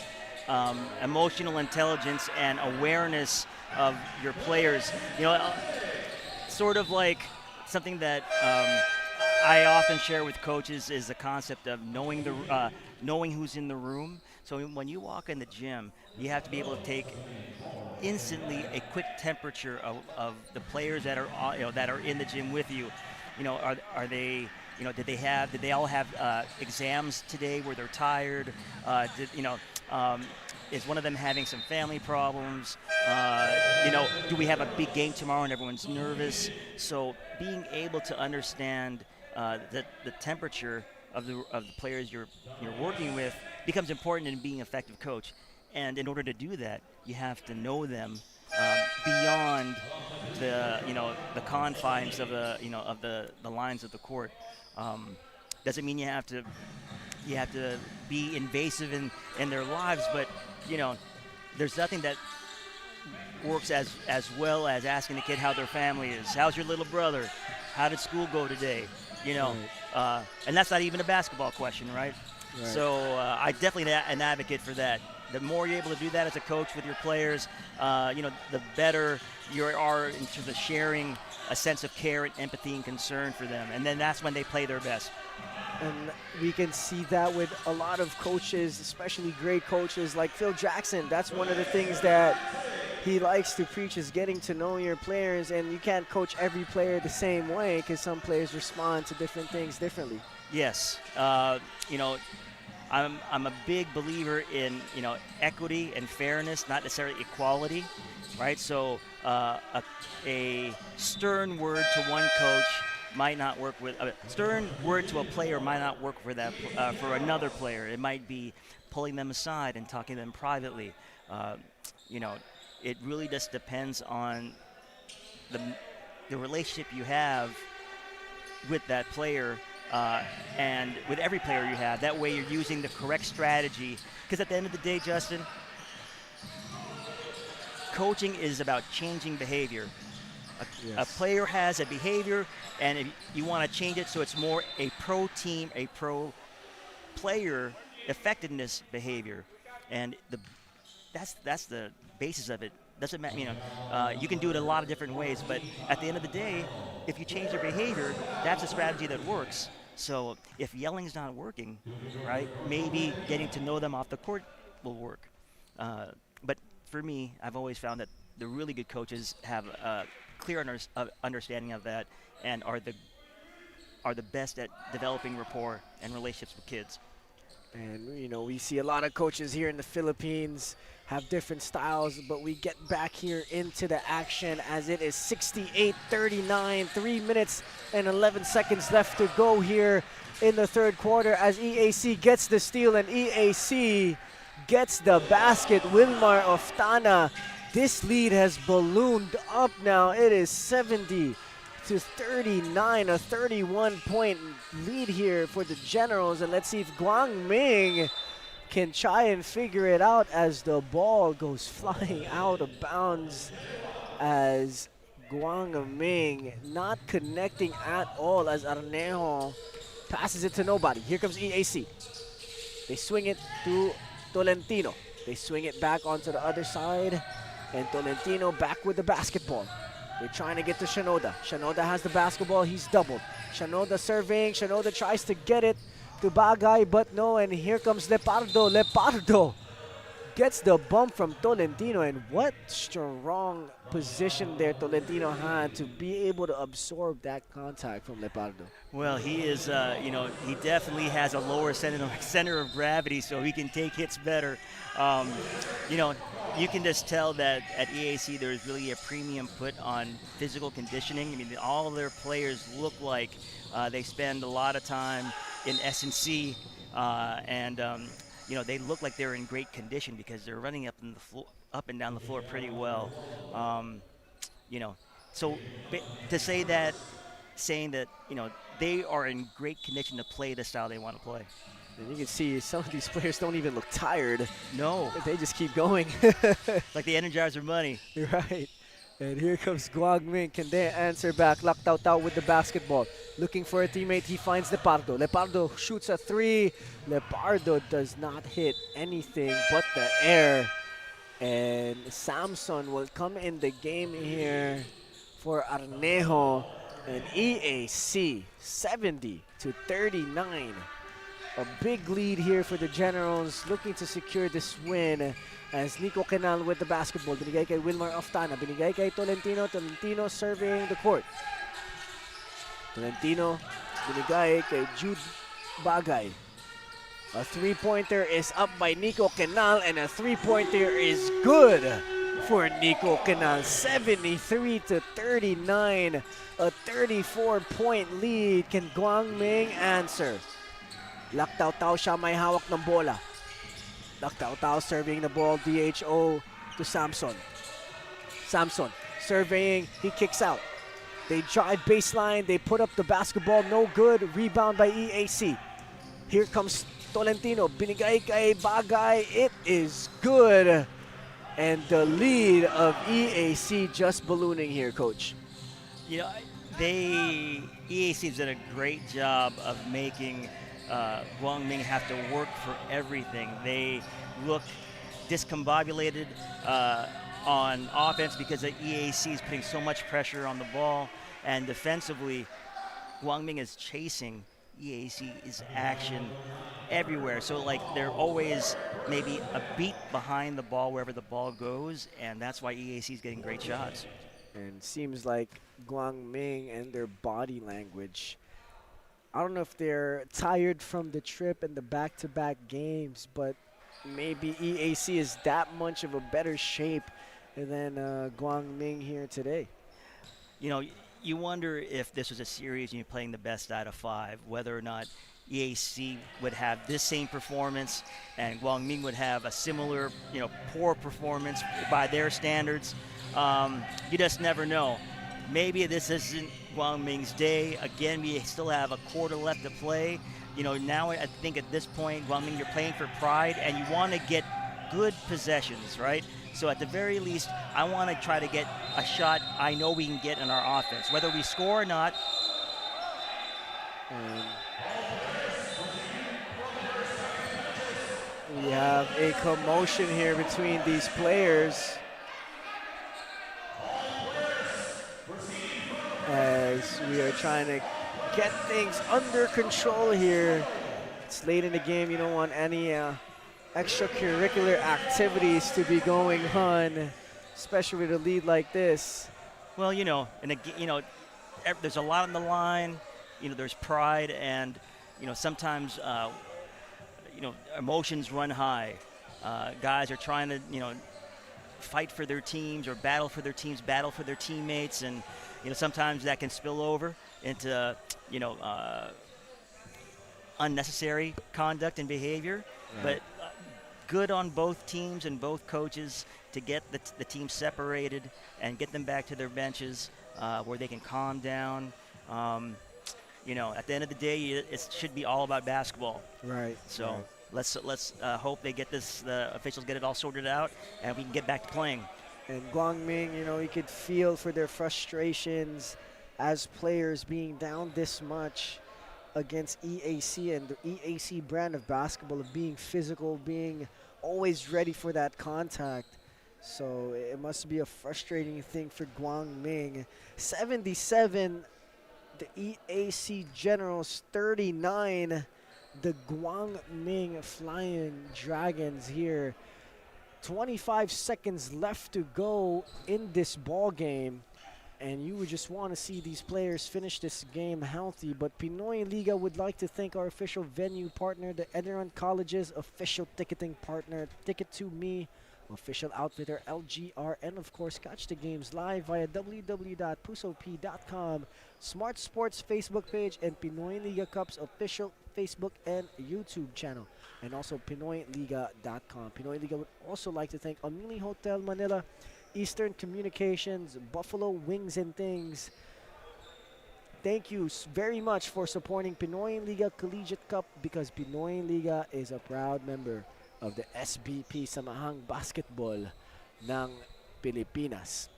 emotional intelligence and awareness of your players. Sort of like something that I often share with coaches is the concept of knowing who's in the room. So when you walk in the gym, you have to be able to take instantly a quick temperature of the players that are in the gym with you. Are they? Did they all have exams today where they're tired? Is one of them having some family problems? Do we have a big game tomorrow and everyone's nervous? So being able to understand the temperature of the players you're working with becomes important in being an effective coach. And in order to do that, you have to know them beyond the confines of the lines of the court. Doesn't mean you have to be invasive in their lives, but there's nothing that works as well as asking the kid how their family is. How's your little brother? How did school go today? And that's not even a basketball question, right? So I definitely an advocate for that. The more you're able to do that as a coach with your players, the better you are in terms of sharing a sense of care and empathy and concern for them. And then that's when they play their best. And we can see that with a lot of coaches, especially great coaches like Phil Jackson. That's one of the things that he likes to preach is getting to know your players, and you can't coach every player the same way because some players respond to different things differently. Yes, you know, I'm a big believer in equity and fairness, not necessarily equality, right? So a stern word to one coach might not work with a stern word to a player might not work for that for another player. It might be pulling them aside and talking to them privately. You know, it really just depends on the relationship you have with that player. And with every player you have, that way you're using the correct strategy. Because at the end of the day, Justin, coaching is about changing behavior. A player has a behavior, and if you want to change it so it's more a pro team, a pro player effectiveness behavior, and that's the basis of it. Doesn't matter, you can do it a lot of different ways, but at the end of the day, if you change their behavior, that's a strategy that works. So if yelling's not working, right, maybe getting to know them off the court will work. But for me, I've always found that the really good coaches have a clear understanding of that and are the best at developing rapport and relationships with kids. And, we see a lot of coaches here in the Philippines have different styles, but we get back here into the action as it is 68-39, 3 minutes and 11 seconds left to go here in the third quarter as EAC gets the steal and EAC gets the basket. Wilmar Oftana, this lead has ballooned up now. It is 70-39, a 31-point lead here for the Generals. And let's see if Guang Ming can try and figure it out as the ball goes flying out of bounds as Guang Ming not connecting at all as Arnejo passes it to nobody. Here comes EAC. They swing it to Tolentino. They swing it back onto the other side, and Tolentino back with the basketball. They're trying to get to Shinoda. Shinoda has the basketball. He's doubled. Shinoda serving. Shinoda tries to get it to Bagay, but no, and here comes Lepardo. Lepardo gets the bump from Tolentino, and what strong position there Tolentino had to be able to absorb that contact from Lepardo. Well, he is, he definitely has a lower center of gravity, so he can take hits better. You can just tell that at EAC there's really a premium put on physical conditioning. I mean, all of their players look like they spend a lot of time in S&C, and they look like they're in great condition because they're running up and down the floor pretty well. So to saying that they are in great condition to play the style they want to play. And you can see some of these players don't even look tired. No. They just keep going. Like the Energizer Bunny. Right. And here comes Guang Ming. Can they answer back? Locked out with the basketball. Looking for a teammate. He finds Lepardo. Lepardo shoots a three. Lepardo does not hit anything but the air. And Samson will come in the game here for Arnejo. And EAC 70-39. A big lead here for the Generals, looking to secure this win as Nico Canal with the basketball. Binigay kay Wilmar Oftana. Binigay kay Tolentino. Tolentino serving the court. Tolentino binigay kay Jude Bagay. A three-pointer is up by Nico Canal, and a three-pointer is good for Nico Canal. 73-39. A 34-point lead. Can Guang Ming answer? Laktaw-taw siya, may hawak ng bola. Laktaw-taw serving the ball, DHO to Samson. Samson surveying, he kicks out. They drive baseline, they put up the basketball, no good. Rebound by EAC. Here comes Tolentino, binigay kay Bagay, it is good. And the lead of EAC just ballooning here, Coach. EAC has done a great job of making Guang Ming have to work for everything. They look discombobulated on offense because the EAC is putting so much pressure on the ball, and defensively, Guang Ming is chasing EAC is action everywhere. So like they're always maybe a beat behind the ball wherever the ball goes, and that's why EAC is getting great shots. And seems like Guangming and their body language, I don't know if they're tired from the trip and the back-to-back games, but maybe EAC is that much of a better shape than Guangming here today. You know, you wonder if this was a series and you're playing the best out of 5, whether or not EAC would have this same performance and Guangming would have a similar, poor performance by their standards. You just never know. Maybe this isn't Guangming's day. Again, we still have a quarter left to play. Now I think at this point, Guangming, you're playing for pride and you want to get good possessions, right? So at the very least, I want to try to get a shot I know we can get in our offense, whether we score or not. We have a commotion here between these players as we are trying to get things under control here. It's late in the game. You don't want any extracurricular activities to be going on, especially with a lead like this. Well, there's a lot on the line. There's pride, and sometimes emotions run high. Guys are trying to fight for their teams or battle for their teams, battle for their teammates, and sometimes that can spill over into unnecessary conduct and behavior. Right. But good on both teams and both coaches to get the team separated and get them back to their benches where they can calm down. At the end of the day, it should be all about basketball. Right. So right. let's hope they get the officials get it all sorted out and we can get back to playing. And Guangming, you could feel for their frustrations as players being down this much against EAC and the EAC brand of basketball of being physical, being always ready for that contact. So it must be a frustrating thing for Guangming. 77, the EAC Generals 39, the Guangming Flying Dragons here. 25 seconds left to go in this ball game. And you would just want to see these players finish this game healthy. But Pinoyliga would like to thank our official venue partner, the ENDERUN College's official ticketing partner, Ticket2Me, official outfitter LGR, and of course catch the games live via www.pusop.com, Smart Sports Facebook page, and Pinoyliga Cup's official Facebook and YouTube channel, and also Pinoyliga.com. Pinoyliga would also like to thank Emilio Hotel Manila, Eastern Communications, Buffalo Wings and Things. Thank you very much for supporting Pinoyliga Collegiate Cup, because Pinoyliga is a proud member of the SBP Samahang Basketball ng Pilipinas.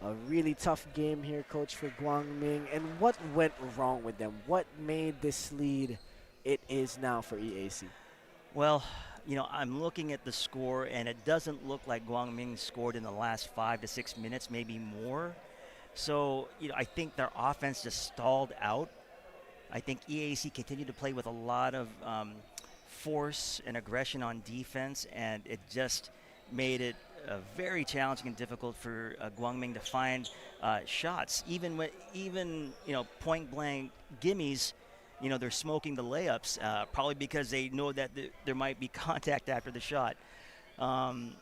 A really tough game here, Coach, for Guangming. And what went wrong with them? What made this lead it is now for EAC? Well, I'm looking at the score, and it doesn't look like Guangming scored in the last 5 to 6 minutes, maybe more. So, I think their offense just stalled out. I think EAC continued to play with a lot of force and aggression on defense, and it just made it very challenging and difficult for Guangming to find shots. Even point blank gimmies, they're smoking the layups, probably because they know that there might be contact after the shot. And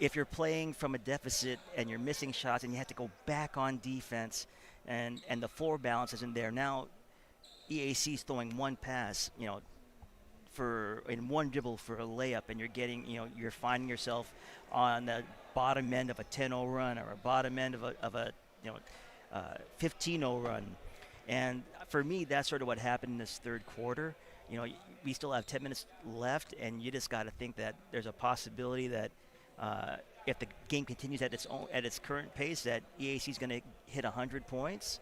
if you're playing from a deficit and you're missing shots and you have to go back on defense and the floor balance isn't there. Now EAC is throwing one pass, in one dribble for a layup, and you're getting, you're finding yourself on the bottom end of a 10-0 run or a bottom end of a 15-0 run. And for me, that's sort of what happened in this third quarter. We still have 10 minutes left, and you just got to think that there's a possibility that if the game continues at its current pace, that EAC is going to hit 100 points,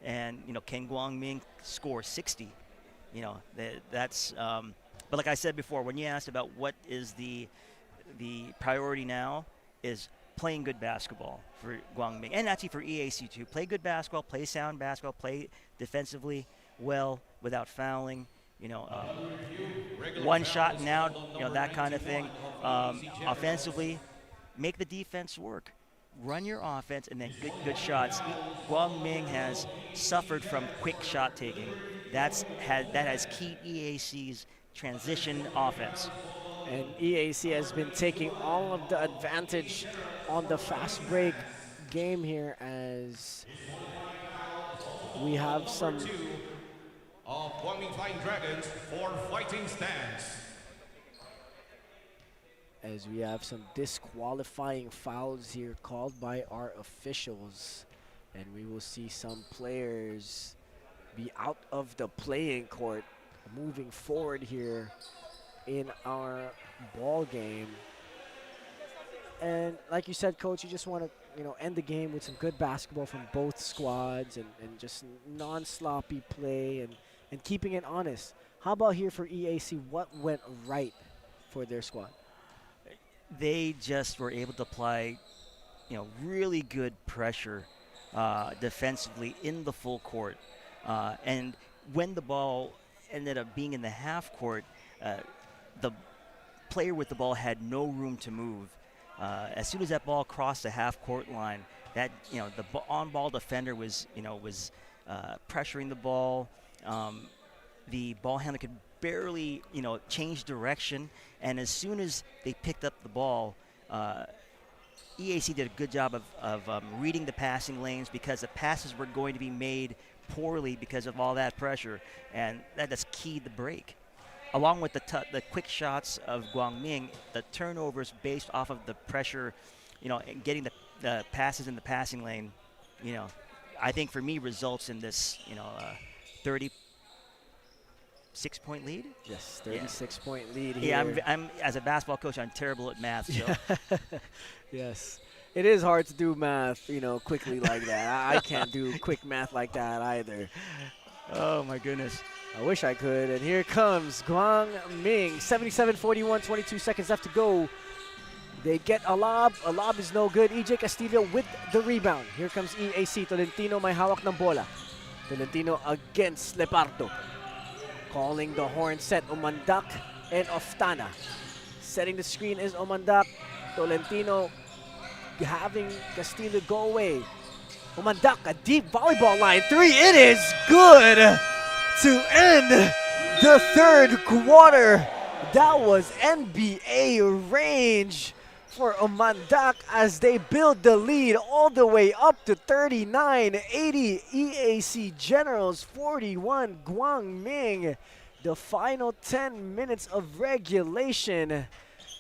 and can Guangming score 60? That's. But like I said before, when you asked about what is the priority now, is playing good basketball for Guangming, and actually for EAC too. Play good basketball, play sound basketball, play defensively well without fouling. One shot and out, that kind of thing. Offensively, make the defense work. Run your offense and then good shots. Guangming has suffered from quick shot taking. That has keyed EAC's transition offense. And EAC has been taking all of the advantage on the fast break game here as we have some of Guangming Flying Dragons for fighting stance. As we have some disqualifying fouls here called by our officials, and we will see some players be out of the playing court moving forward here in our ball game. And like you said, Coach, you just want to end the game with some good basketball from both squads and just non-sloppy play and keeping it honest. How about here for EAC? What went right for their squad? They just were able to apply, really good pressure defensively in the full court. And when the ball ended up being in the half court, the player with the ball had no room to move. As soon as that ball crossed the half court line, the on-ball defender was pressuring the ball. The ball handler could barely, change direction. And as soon as they picked up the ball, EAC did a good job of reading the passing lanes because the passes were going to be made poorly because of all that pressure. And that just keyed the break. Along with the quick shots of Guangming, the turnovers based off of the pressure, and getting the passes in the passing lane, I think for me results in this, 36-point lead? Yes, 36-point lead here. Yeah, I'm as a basketball coach, I'm terrible at math. So. Yes. It is hard to do math, quickly like that. I can't do quick math like that either. Oh, my goodness. I wish I could. And here comes Guangming. 77-41, 22 seconds left to go. They get a lob. A lob is no good. EJ Castillo with the rebound. Here comes EAC. Tolentino may hawak ng bola. Tolentino against Lepardo. Calling the horn set, Umandak and Oftana. Setting the screen is Umandak. Tolentino having Castillo go away. Umandak, a deep volleyball line. 3, it is good to end the third quarter. That was NBA range for Umandak as they build the lead all the way up to 39-80. EAC Generals 41, Guangming. The final 10 minutes of regulation.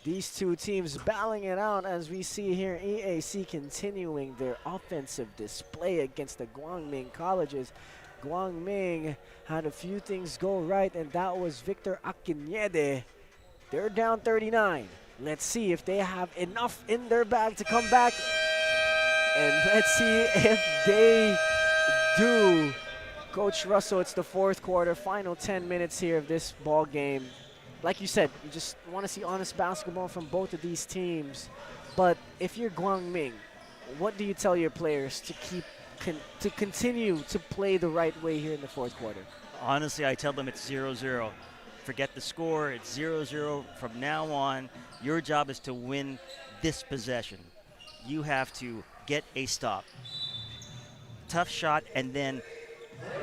These two teams battling it out as we see here. EAC continuing their offensive display against the Guangming colleges. Guangming had a few things go right, and that was Victor Akinede. They're down 39. Let's see if they have enough in their bag to come back. And let's see if they do. Coach Russell, it's the fourth quarter, final 10 minutes here of this ball game. Like you said, you just want to see honest basketball from both of these teams. But if you're Guangming, what do you tell your players to continue to play the right way here in the fourth quarter? Honestly, I tell them it's 0-0. Forget the score. It's 0-0 from now on. Your job is to win this possession. You have to get a stop. Tough shot, and then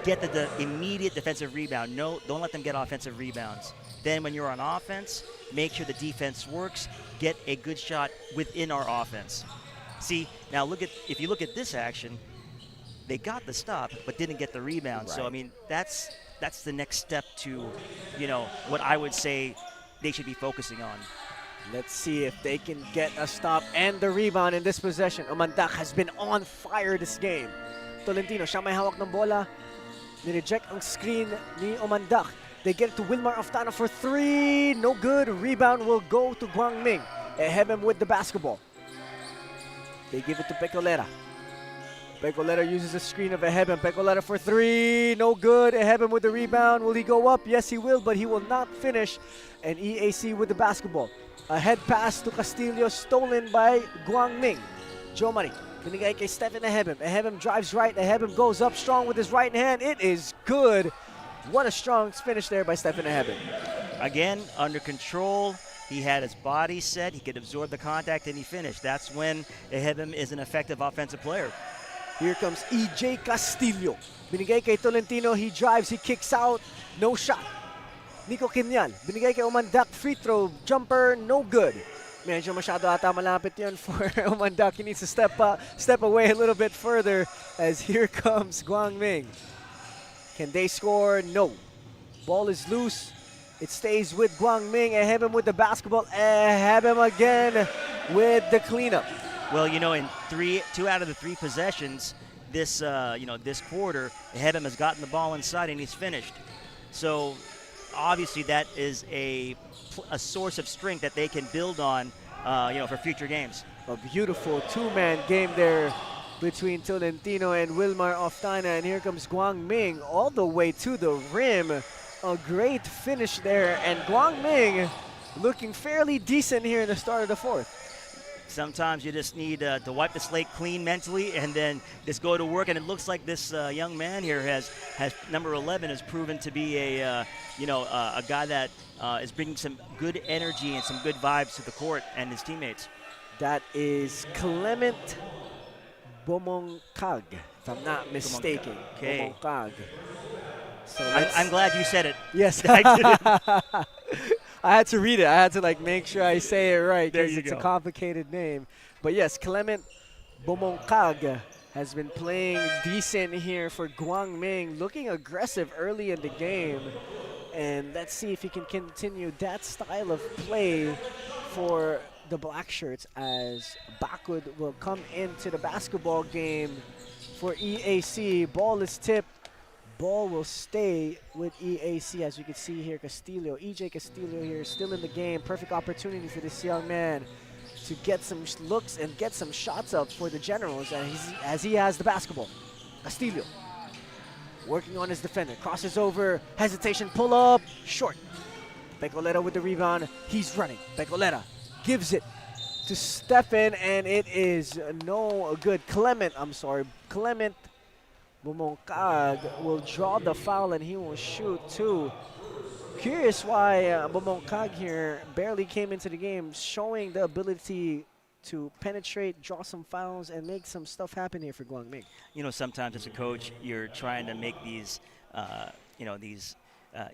get the immediate defensive rebound. No, don't let them get offensive rebounds. Then when you're on offense, make sure the defense works. Get a good shot within our offense. See, now if you look at this action, they got the stop but didn't get the rebound. Right. So I mean, that's the next step to, what I would say they should be focusing on. Let's see if they can get a stop and the rebound in this possession. Umandak has been on fire this game. Tolentino, siya may hawak ng bola. Nireject ang screen ni Umandak. They get it to Wilmar Oftana for 3. No good. Rebound will go to Guangming. Ehebem with the basketball. They give it to Pecolera. Pecolera uses the screen of Ehebem. Pecolera for 3. No good. Ehebem with the rebound. Will he go up? Yes, he will, but he will not finish. And EAC with the basketball. A head pass to Castillo, stolen by Guangming. Joe Money. Binigay kay Stephen Ehebem. Ehebem drives right. Ehebem goes up strong with his right hand. It is good. What a strong finish there by Stefan Eheben. Again, under control. He had his body set. He could absorb the contact, and he finished. That's when Eheben is an effective offensive player. Here comes EJ Castillo. Binigay kay Tolentino, he drives, he kicks out, no shot. Nico Quinal, binigay kay Umandak, free throw, jumper, no good. Medyo masyado ata malapit yun for Umandak. He needs to step away a little bit further as here comes Guang Ming. Can they score? No. Ball is loose. It stays with Guang Ming. Eheben with the basketball. Eheben again with the cleanup. Well, you know, in 2 out of the 3 possessions this this quarter, Eheben has gotten the ball inside and he's finished. So obviously that is a source of strength that they can build on, for future games. A beautiful two-man game there between Tolentino and Wilmar Oftaina. And here comes Guang Ming all the way to the rim. A great finish there. And Guang Ming looking fairly decent here in the start of the fourth. Sometimes you just need to wipe the slate clean mentally and then just go to work. And it looks like this young man here has number 11 has proven to be a guy that is bringing some good energy and some good vibes to the court and his teammates. That is Clement Bomongkag, if I'm not mistaken. Okay. Bomongkag. So I'm glad you said it. Yes. I didn't. I had to read it. I had to make sure I say it right because it's go. a complicated name. But yes, Clement Bomongkag has been playing decent here for Guang Ming, looking aggressive early in the game. And let's see if he can continue that style of play for the Black Shirts as Bakud will come into the basketball game for EAC. Ball is tipped. Ball will stay with EAC, as you can see here. Castillo, EJ Castillo here, still in the game. Perfect opportunity for this young man to get some looks and get some shots up for the Generals as he has the basketball. Castillo working on his defender. Crosses over, hesitation, pull up, short. Pecoleta with the rebound. He's running. Pecoleta gives it to Stefan, and it is no good. Clement Bomongkag will draw the foul and he will shoot too. Curious why Bomongkag here barely came into the game, showing the ability to penetrate, draw some fouls, and make some stuff happen here for Guang Ming. You know, sometimes as a coach, you're trying to make these,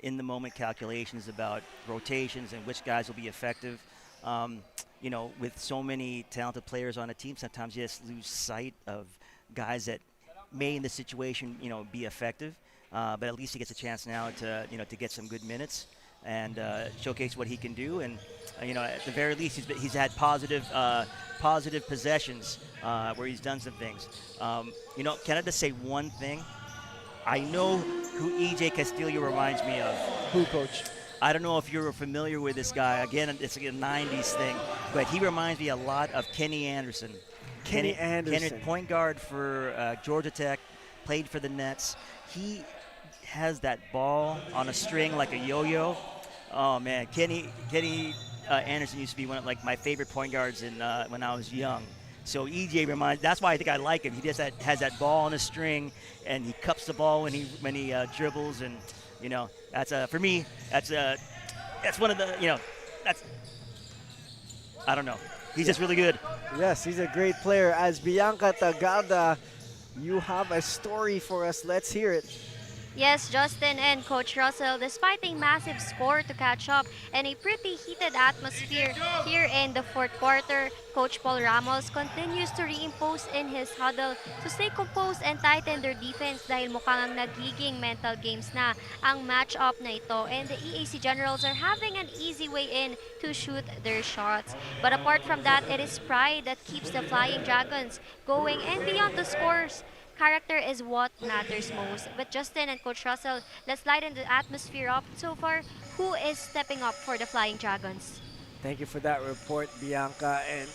in-the-moment calculations about rotations and which guys will be effective. With so many talented players on a team, sometimes you just lose sight of guys that may in this situation, be effective, but at least he gets a chance now to get some good minutes and showcase what he can do. And at the very least, he's had positive possessions where he's done some things. Can I just say one thing? I know who EJ Castillo reminds me of. Who, Coach? I don't know if you're familiar with this guy. Again, it's like a 90s thing, but he reminds me a lot of Kenny Anderson. Kenny Anderson. Kenny, point guard for Georgia Tech, played for the Nets. He has that ball on a string like a yo-yo. Oh man, Kenny Anderson used to be one of my favorite point guards when I was young. So EJ reminds. That's why I think I like him. He just has that ball on a string, and he cups the ball when he dribbles, and that's for me. That's one of the that's. I don't know. He's just really good. Yes, he's a great player. As Bianca Tagada, you have a story for us. Let's hear it. Yes, Justin and Coach Russell, despite a massive score to catch up and a pretty heated atmosphere here in the fourth quarter, Coach Paul Ramos continues to reimpose in his huddle to stay composed and tighten their defense dahil mukhang nagiging mental games na ang match-up na ito, and the EAC Generals are having an easy way in to shoot their shots. But apart from that, it is pride that keeps the Flying Dragons going, and beyond the scores, character is what matters most. But Justin and Coach Russell, let's lighten the atmosphere up. So far, who is stepping up for the Flying Dragons? Thank you for that report, Bianca. And,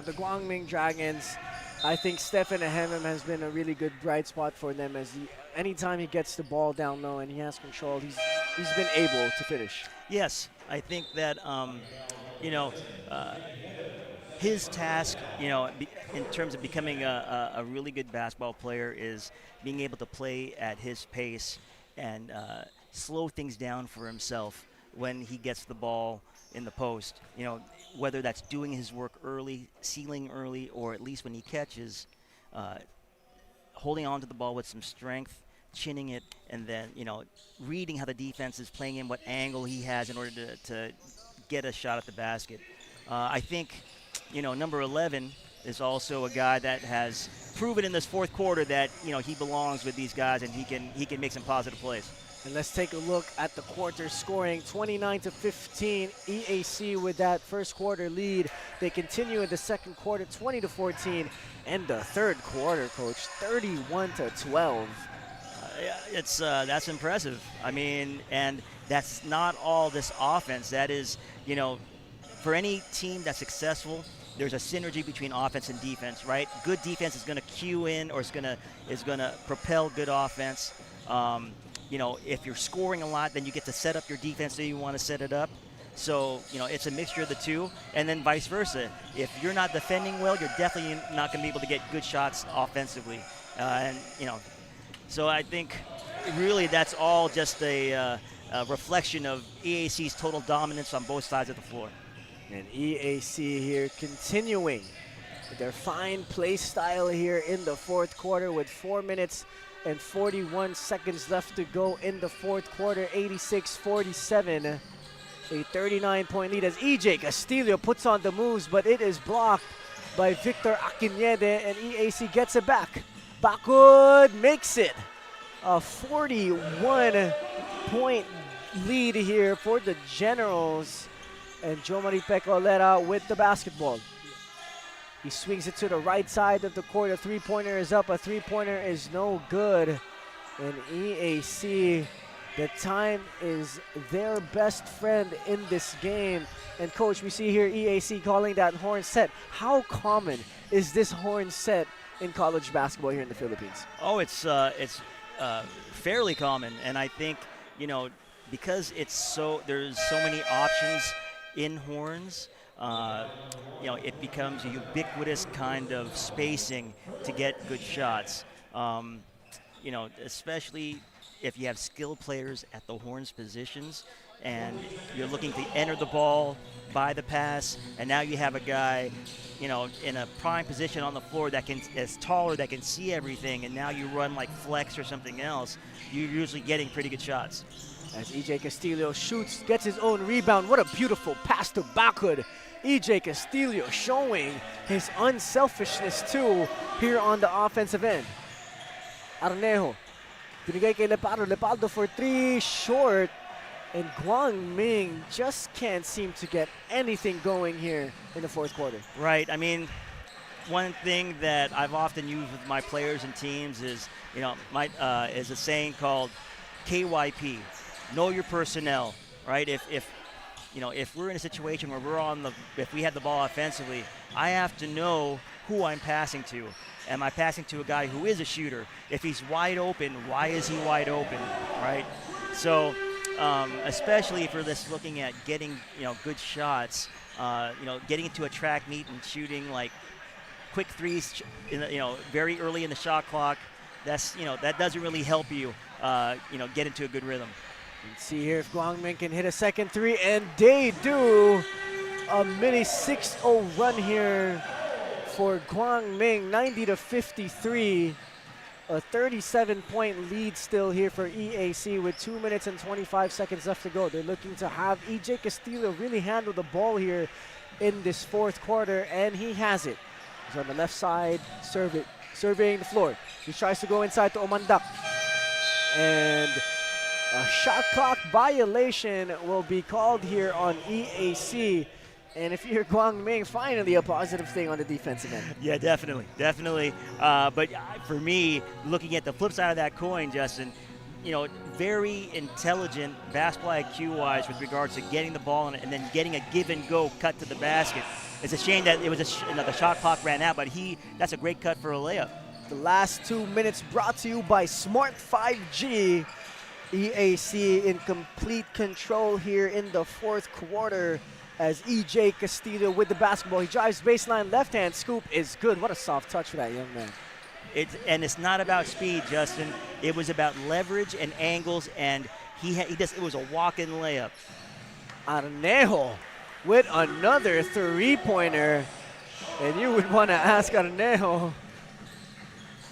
the Guang Ming Dragons, I think Stefan Eheben has been a really good bright spot for them as anytime he gets the ball down low and he has control, he's been able to finish. Yes, I think that, his task, in terms of becoming a really good basketball player is being able to play at his pace and slow things down for himself when he gets the ball in the post. You know, whether that's doing his work early, sealing early, or at least when he catches, holding on to the ball with some strength, chinning it, and then, you know, reading how the defense is playing him, what angle he has in order to get a shot at the basket. I think, you know, number 11 is also a guy that has proven in this fourth quarter that, you know, he belongs with these guys and he can make some positive plays. And let's take a look at the quarter scoring. 29-15, EAC with that first quarter lead. They continue in the second quarter, 20-14, and the third quarter, Coach, 31-12. That's impressive. I mean, and that's not all this offense. That is, you know, for any team that's successful, there's a synergy between offense and defense, right? Good defense is going to cue in, or is going to propel good offense. You know, if you're scoring a lot, then you get to set up your defense so you want to set it up. So, you know, it's a mixture of the two, and then vice versa. If you're not defending well, you're definitely not going to be able to get good shots offensively. And, you know, so I think really that's all just a reflection of EAC's total dominance on both sides of the floor. And EAC here continuing their fine play style here in the fourth quarter with 4 minutes and 41 seconds left to go in the fourth quarter. 86-47, a 39-point lead as EJ Castillo puts on the moves, but it is blocked by Victor Aquinede, and EAC gets it back. Bakud makes it a 41-point lead here for the Generals, and Jo Marie Pecolera with the basketball. He swings it to the right side of the court. A three-pointer is up. A three-pointer is no good. And EAC, the time is their best friend in this game. And Coach, we see here EAC calling that horn set. How common is this horn set in college basketball here in the Philippines? Oh, it's fairly common, and I think, you know, because there's so many options in horns. You know, it becomes a ubiquitous kind of spacing to get good shots. You know, especially if you have skilled players at the horns positions and you're looking to enter the ball by the pass, and now you have a guy, you know, in a prime position on the floor that is taller, that can see everything, and now you run like flex or something else, you're usually getting pretty good shots. As EJ Castillo shoots, gets his own rebound. What a beautiful pass to Bakud. EJ Castillo showing his unselfishness too here on the offensive end. Arnejo, binigay kay Lepardo. Lepardo for three, short. And Guang Ming just can't seem to get anything going here in the fourth quarter. Right. I mean, one thing that I've often used with my players and teams is, you know, is a saying called KYP, know your personnel, right? If you know, if we're in a situation where if we have the ball offensively, I have to know who I'm passing to. Am I passing to a guy who is a shooter? If he's wide open, why is he wide open, right? So, especially if we're just looking at getting, you know, good shots, you know, getting into a track meet and shooting like quick threes, you know, very early in the shot clock, that's, you know, that doesn't really help you, you know, get into a good rhythm. Let's see here if Guangming can hit a second three, and they do. A mini 6-0 run here for Guangming, 90-53. A 37-point lead still here for EAC with 2 minutes and 25 seconds left to go. They're looking to have EJ Castillo really handle the ball here in this fourth quarter, and he has it. He's on the left side, surveying the floor. He tries to go inside to Omandak. And a shot clock violation will be called here on EAC. And if you're Guangming, finally a positive thing on the defensive end. Yeah, definitely. But for me, looking at the flip side of that coin, Justin, you know, very intelligent basketball IQ-wise with regards to getting the ball and then getting a give-and-go cut to the basket. It's a shame that it was the shot clock ran out, but that's a great cut for a layup. The last 2 minutes brought to you by Smart 5G. EAC in complete control here in the fourth quarter as EJ Castillo with the basketball. He drives baseline, left-hand scoop is good. What a soft touch for that young man. And it's not about speed, Justin. It was about leverage and angles and It was a walk-in layup. Arnejo with another three-pointer. And you would want to ask Arnejo,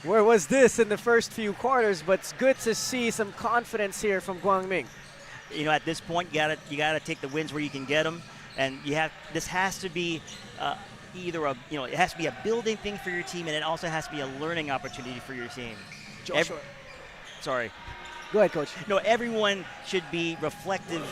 where was this in the first few quarters? But it's good to see some confidence here from Guangming. You know, at this point, you gotta take the wins where you can get them, and this has to be it has to be a building thing for your team, and it also has to be a learning opportunity for your team. Sorry. Go ahead, Coach. No, everyone should be reflective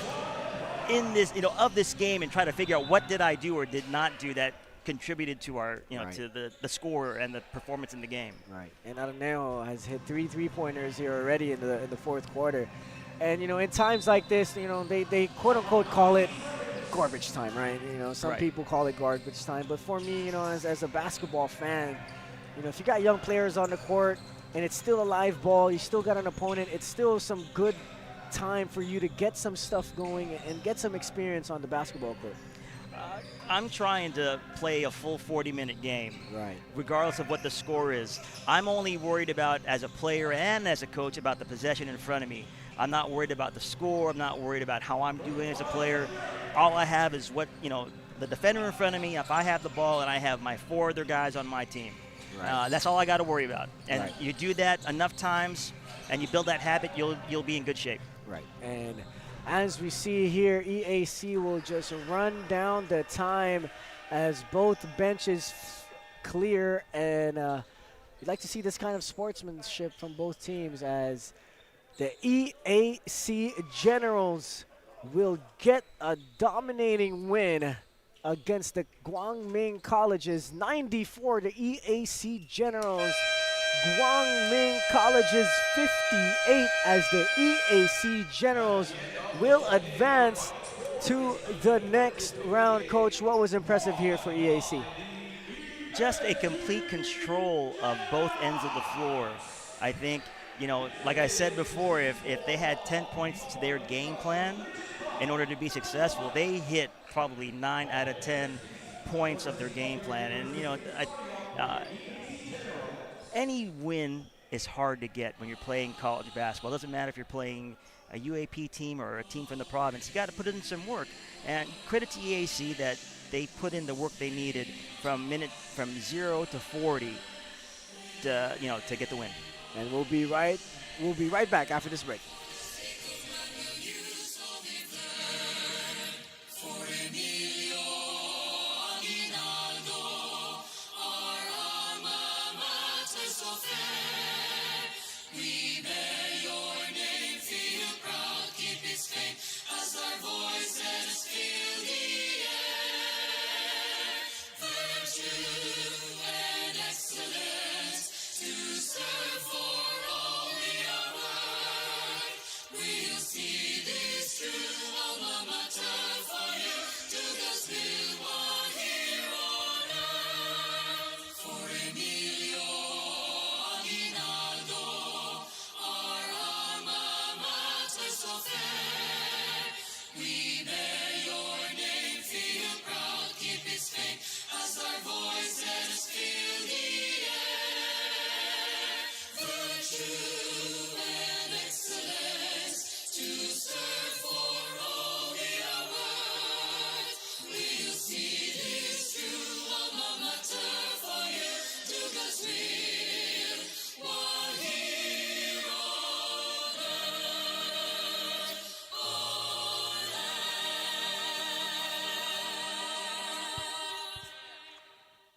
in this, of this game, and try to figure out what did I do or did not do that contributed to our, right. to the score and the performance in the game. Right. And Arnejo has hit 3 3-pointers here already in the fourth quarter. And, in times like this, they quote-unquote call it garbage time, right? Some right. people call it garbage time. But for me, as a basketball fan, if you got young players on the court and it's still a live ball, you still got an opponent, it's still some good time for you to get some stuff going and get some experience on the basketball court. I'm trying to play a full 40-minute game, right? Regardless of what the score is. I'm only worried about, as a player and as a coach, about the possession in front of me. I'm not worried about the score. I'm not worried about how I'm doing as a player. All I have is the defender in front of me. If I have the ball and I have my 4 other guys on my team, right. That's all I got to worry about. And right. you do that enough times, and you build that habit, you'll be in good shape. Right. And as we see here, EAC will just run down the time as both benches clear. And you'd like to see this kind of sportsmanship from both teams, as the EAC Generals will get a dominating win against the Guangming Colleges. 94 to EAC Generals. Guangming Colleges 58, as the EAC Generals will advance to the next round. Coach, what was impressive here for EAC? Just a complete control of both ends of the floor. I think, like I said before, if they had 10 points to their game plan in order to be successful, they hit probably 9 out of 10 points of their game plan. And, any win is hard to get when you're playing college basketball. It doesn't matter if you're playing a UAP team or a team from the province. You got to put in some work. And credit to EAC that they put in the work they needed from 0 to 40 to get the win. And we'll be right back after this break.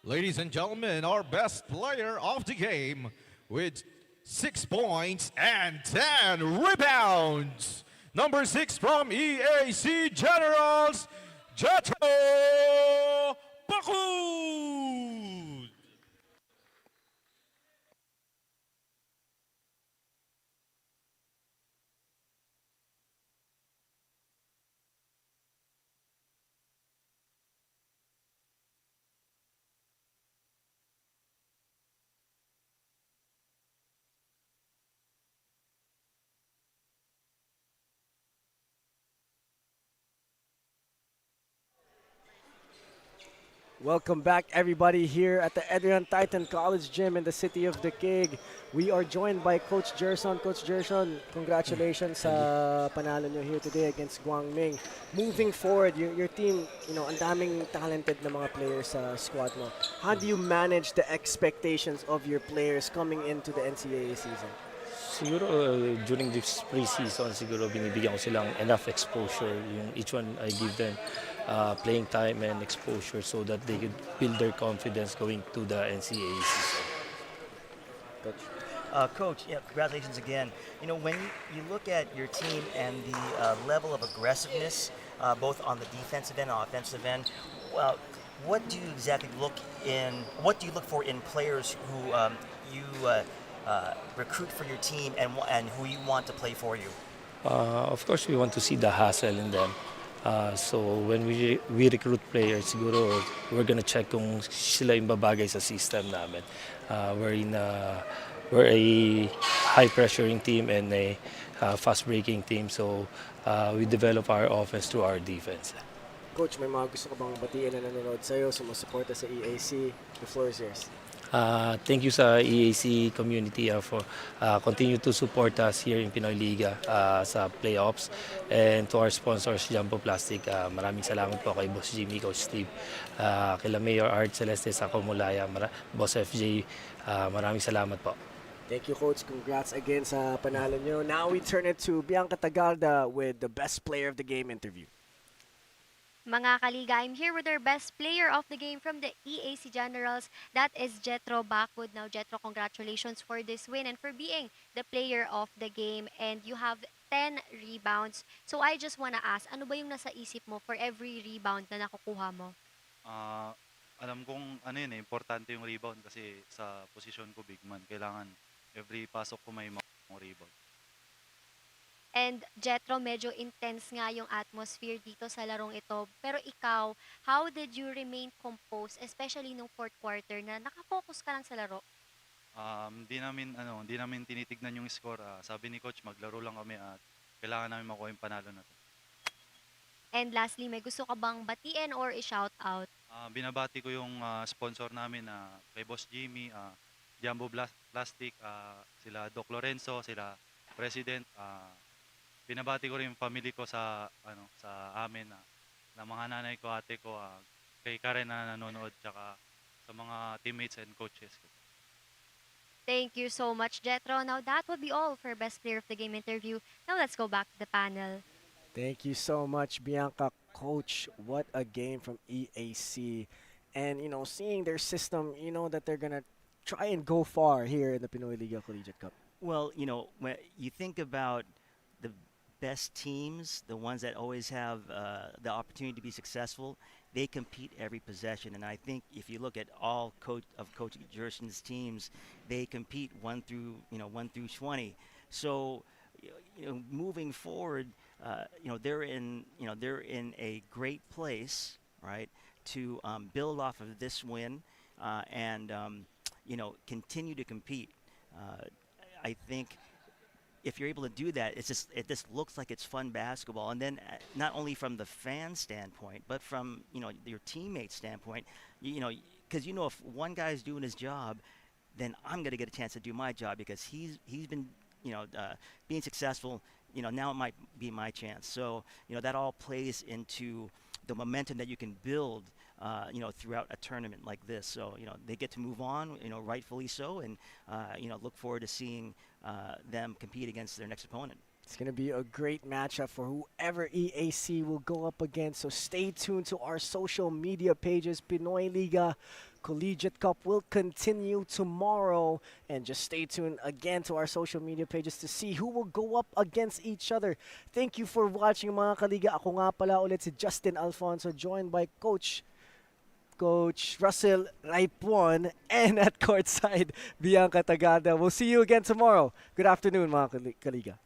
Ladies and gentlemen, our best player of the game with 6 points and 10 rebounds. Number 6 from EAC Generals, Jato Bakud. Welcome back, everybody, here at the ENDERUN Titan College Gym in the city of The Gig. We are joined by Coach Gerson. Coach Gerson, congratulations sa panalo nyo here today against Guangming. Moving forward, your team, ang daming talented na mga players sa squad mo. How do you manage the expectations of your players coming into the NCAA season? Siguro during this preseason, siguro binibigyan ko silang enough exposure. Yung each one I give them playing time and exposure so that they could build their confidence going to the NCAA season. Coach, yeah, congratulations again. When you look at your team and the level of aggressiveness, both on the defensive end and offensive end, what do you exactly look for in players who you recruit for your team and who you want to play for you? Of course, we want to see the hustle in them. So when we recruit players, siguro we're gonna check kung sila yung babagay sa system namin. We're a high-pressuring team and a fast-breaking team. So we develop our offense through our defense. Coach, may mga gusto ka bang batiin na nanonood sa'yo, sumusuporta sa EAC? The floor is yours. Thank you sa EAC community for continue to support us here in Pinoyliga sa playoffs, and to our sponsors Jumbo Plastic. Maraming salamat po kay Boss Jimmy, Coach Steve, kay Mayor Art Celeste sa Comulaya, Boss FJ, maraming salamat po. Thank you, Coach. Congrats again sa panalo nyo. Now we turn it to Bianca Tagalda with the Best Player of the Game interview. Mga kaliga, I'm here with our best player of the game from the EAC Generals. That is Jetro Backwood. Now, Jetro, congratulations for this win and for being the player of the game. And you have 10 rebounds. So, I just wanna ask, ano ba yung nasa isip mo for every rebound na nakukuha mo? Alam kong importante yung rebound kasi sa posisyon ko big man. Kailangan every pasok ko may mga rebound. And Jetro, medyo intense nga yung atmosphere dito sa larong ito. Pero ikaw, how did you remain composed, especially nung fourth quarter na nakafocus ka lang sa laro? Hindi namin tinitignan yung score. Sabi ni coach, maglaro lang kami at kailangan namin makuha yung panalo na to. And lastly, may gusto ka bang batiin or i-shout out? Binabati ko yung sponsor namin kay Boss Jimmy, Jumbo Plastic, sila Doc Lorenzo, sila President. Binabati ko rin yung family ko sa amin na mga nanay ko, ate ko, kay Karen na nanonood, tsaka sa mga teammates and coaches ko. Thank you so much, Jetro. Now that would be all for Best Player of the Game interview. Now let's go back to the panel. Thank you so much, Bianca. Coach, what a game from EAC. And, seeing their system, that they're going to try and go far here in the Pinoyliga Collegiate Cup. Well, when you think about the best teams, the ones that always have the opportunity to be successful, they compete every possession. And I think if you look at all Coach Gerson's teams, they compete 1 through 20. So, moving forward, they're in a great place, right, to build off of this win and continue to compete. I think if you're able to do that, it just looks like it's fun basketball. And then not only from the fan standpoint, but from your teammate standpoint, because if one guy's doing his job, then I'm going to get a chance to do my job because he's been being successful. Now it might be my chance. So that all plays into the momentum that you can build throughout a tournament like this. So, they get to move on, rightfully so, and, look forward to seeing them compete against their next opponent. It's going to be a great matchup for whoever EAC will go up against. So stay tuned to our social media pages. Pinoyliga Collegiate Cup will continue tomorrow. And just stay tuned again to our social media pages to see who will go up against each other. Thank you for watching, mga kaliga. Ako nga pala ulit si Justin Alfonso, joined by Coach Russell Raipuan, and at courtside, Bianca Tagalda. We'll see you again tomorrow. Good afternoon, mga kaliga.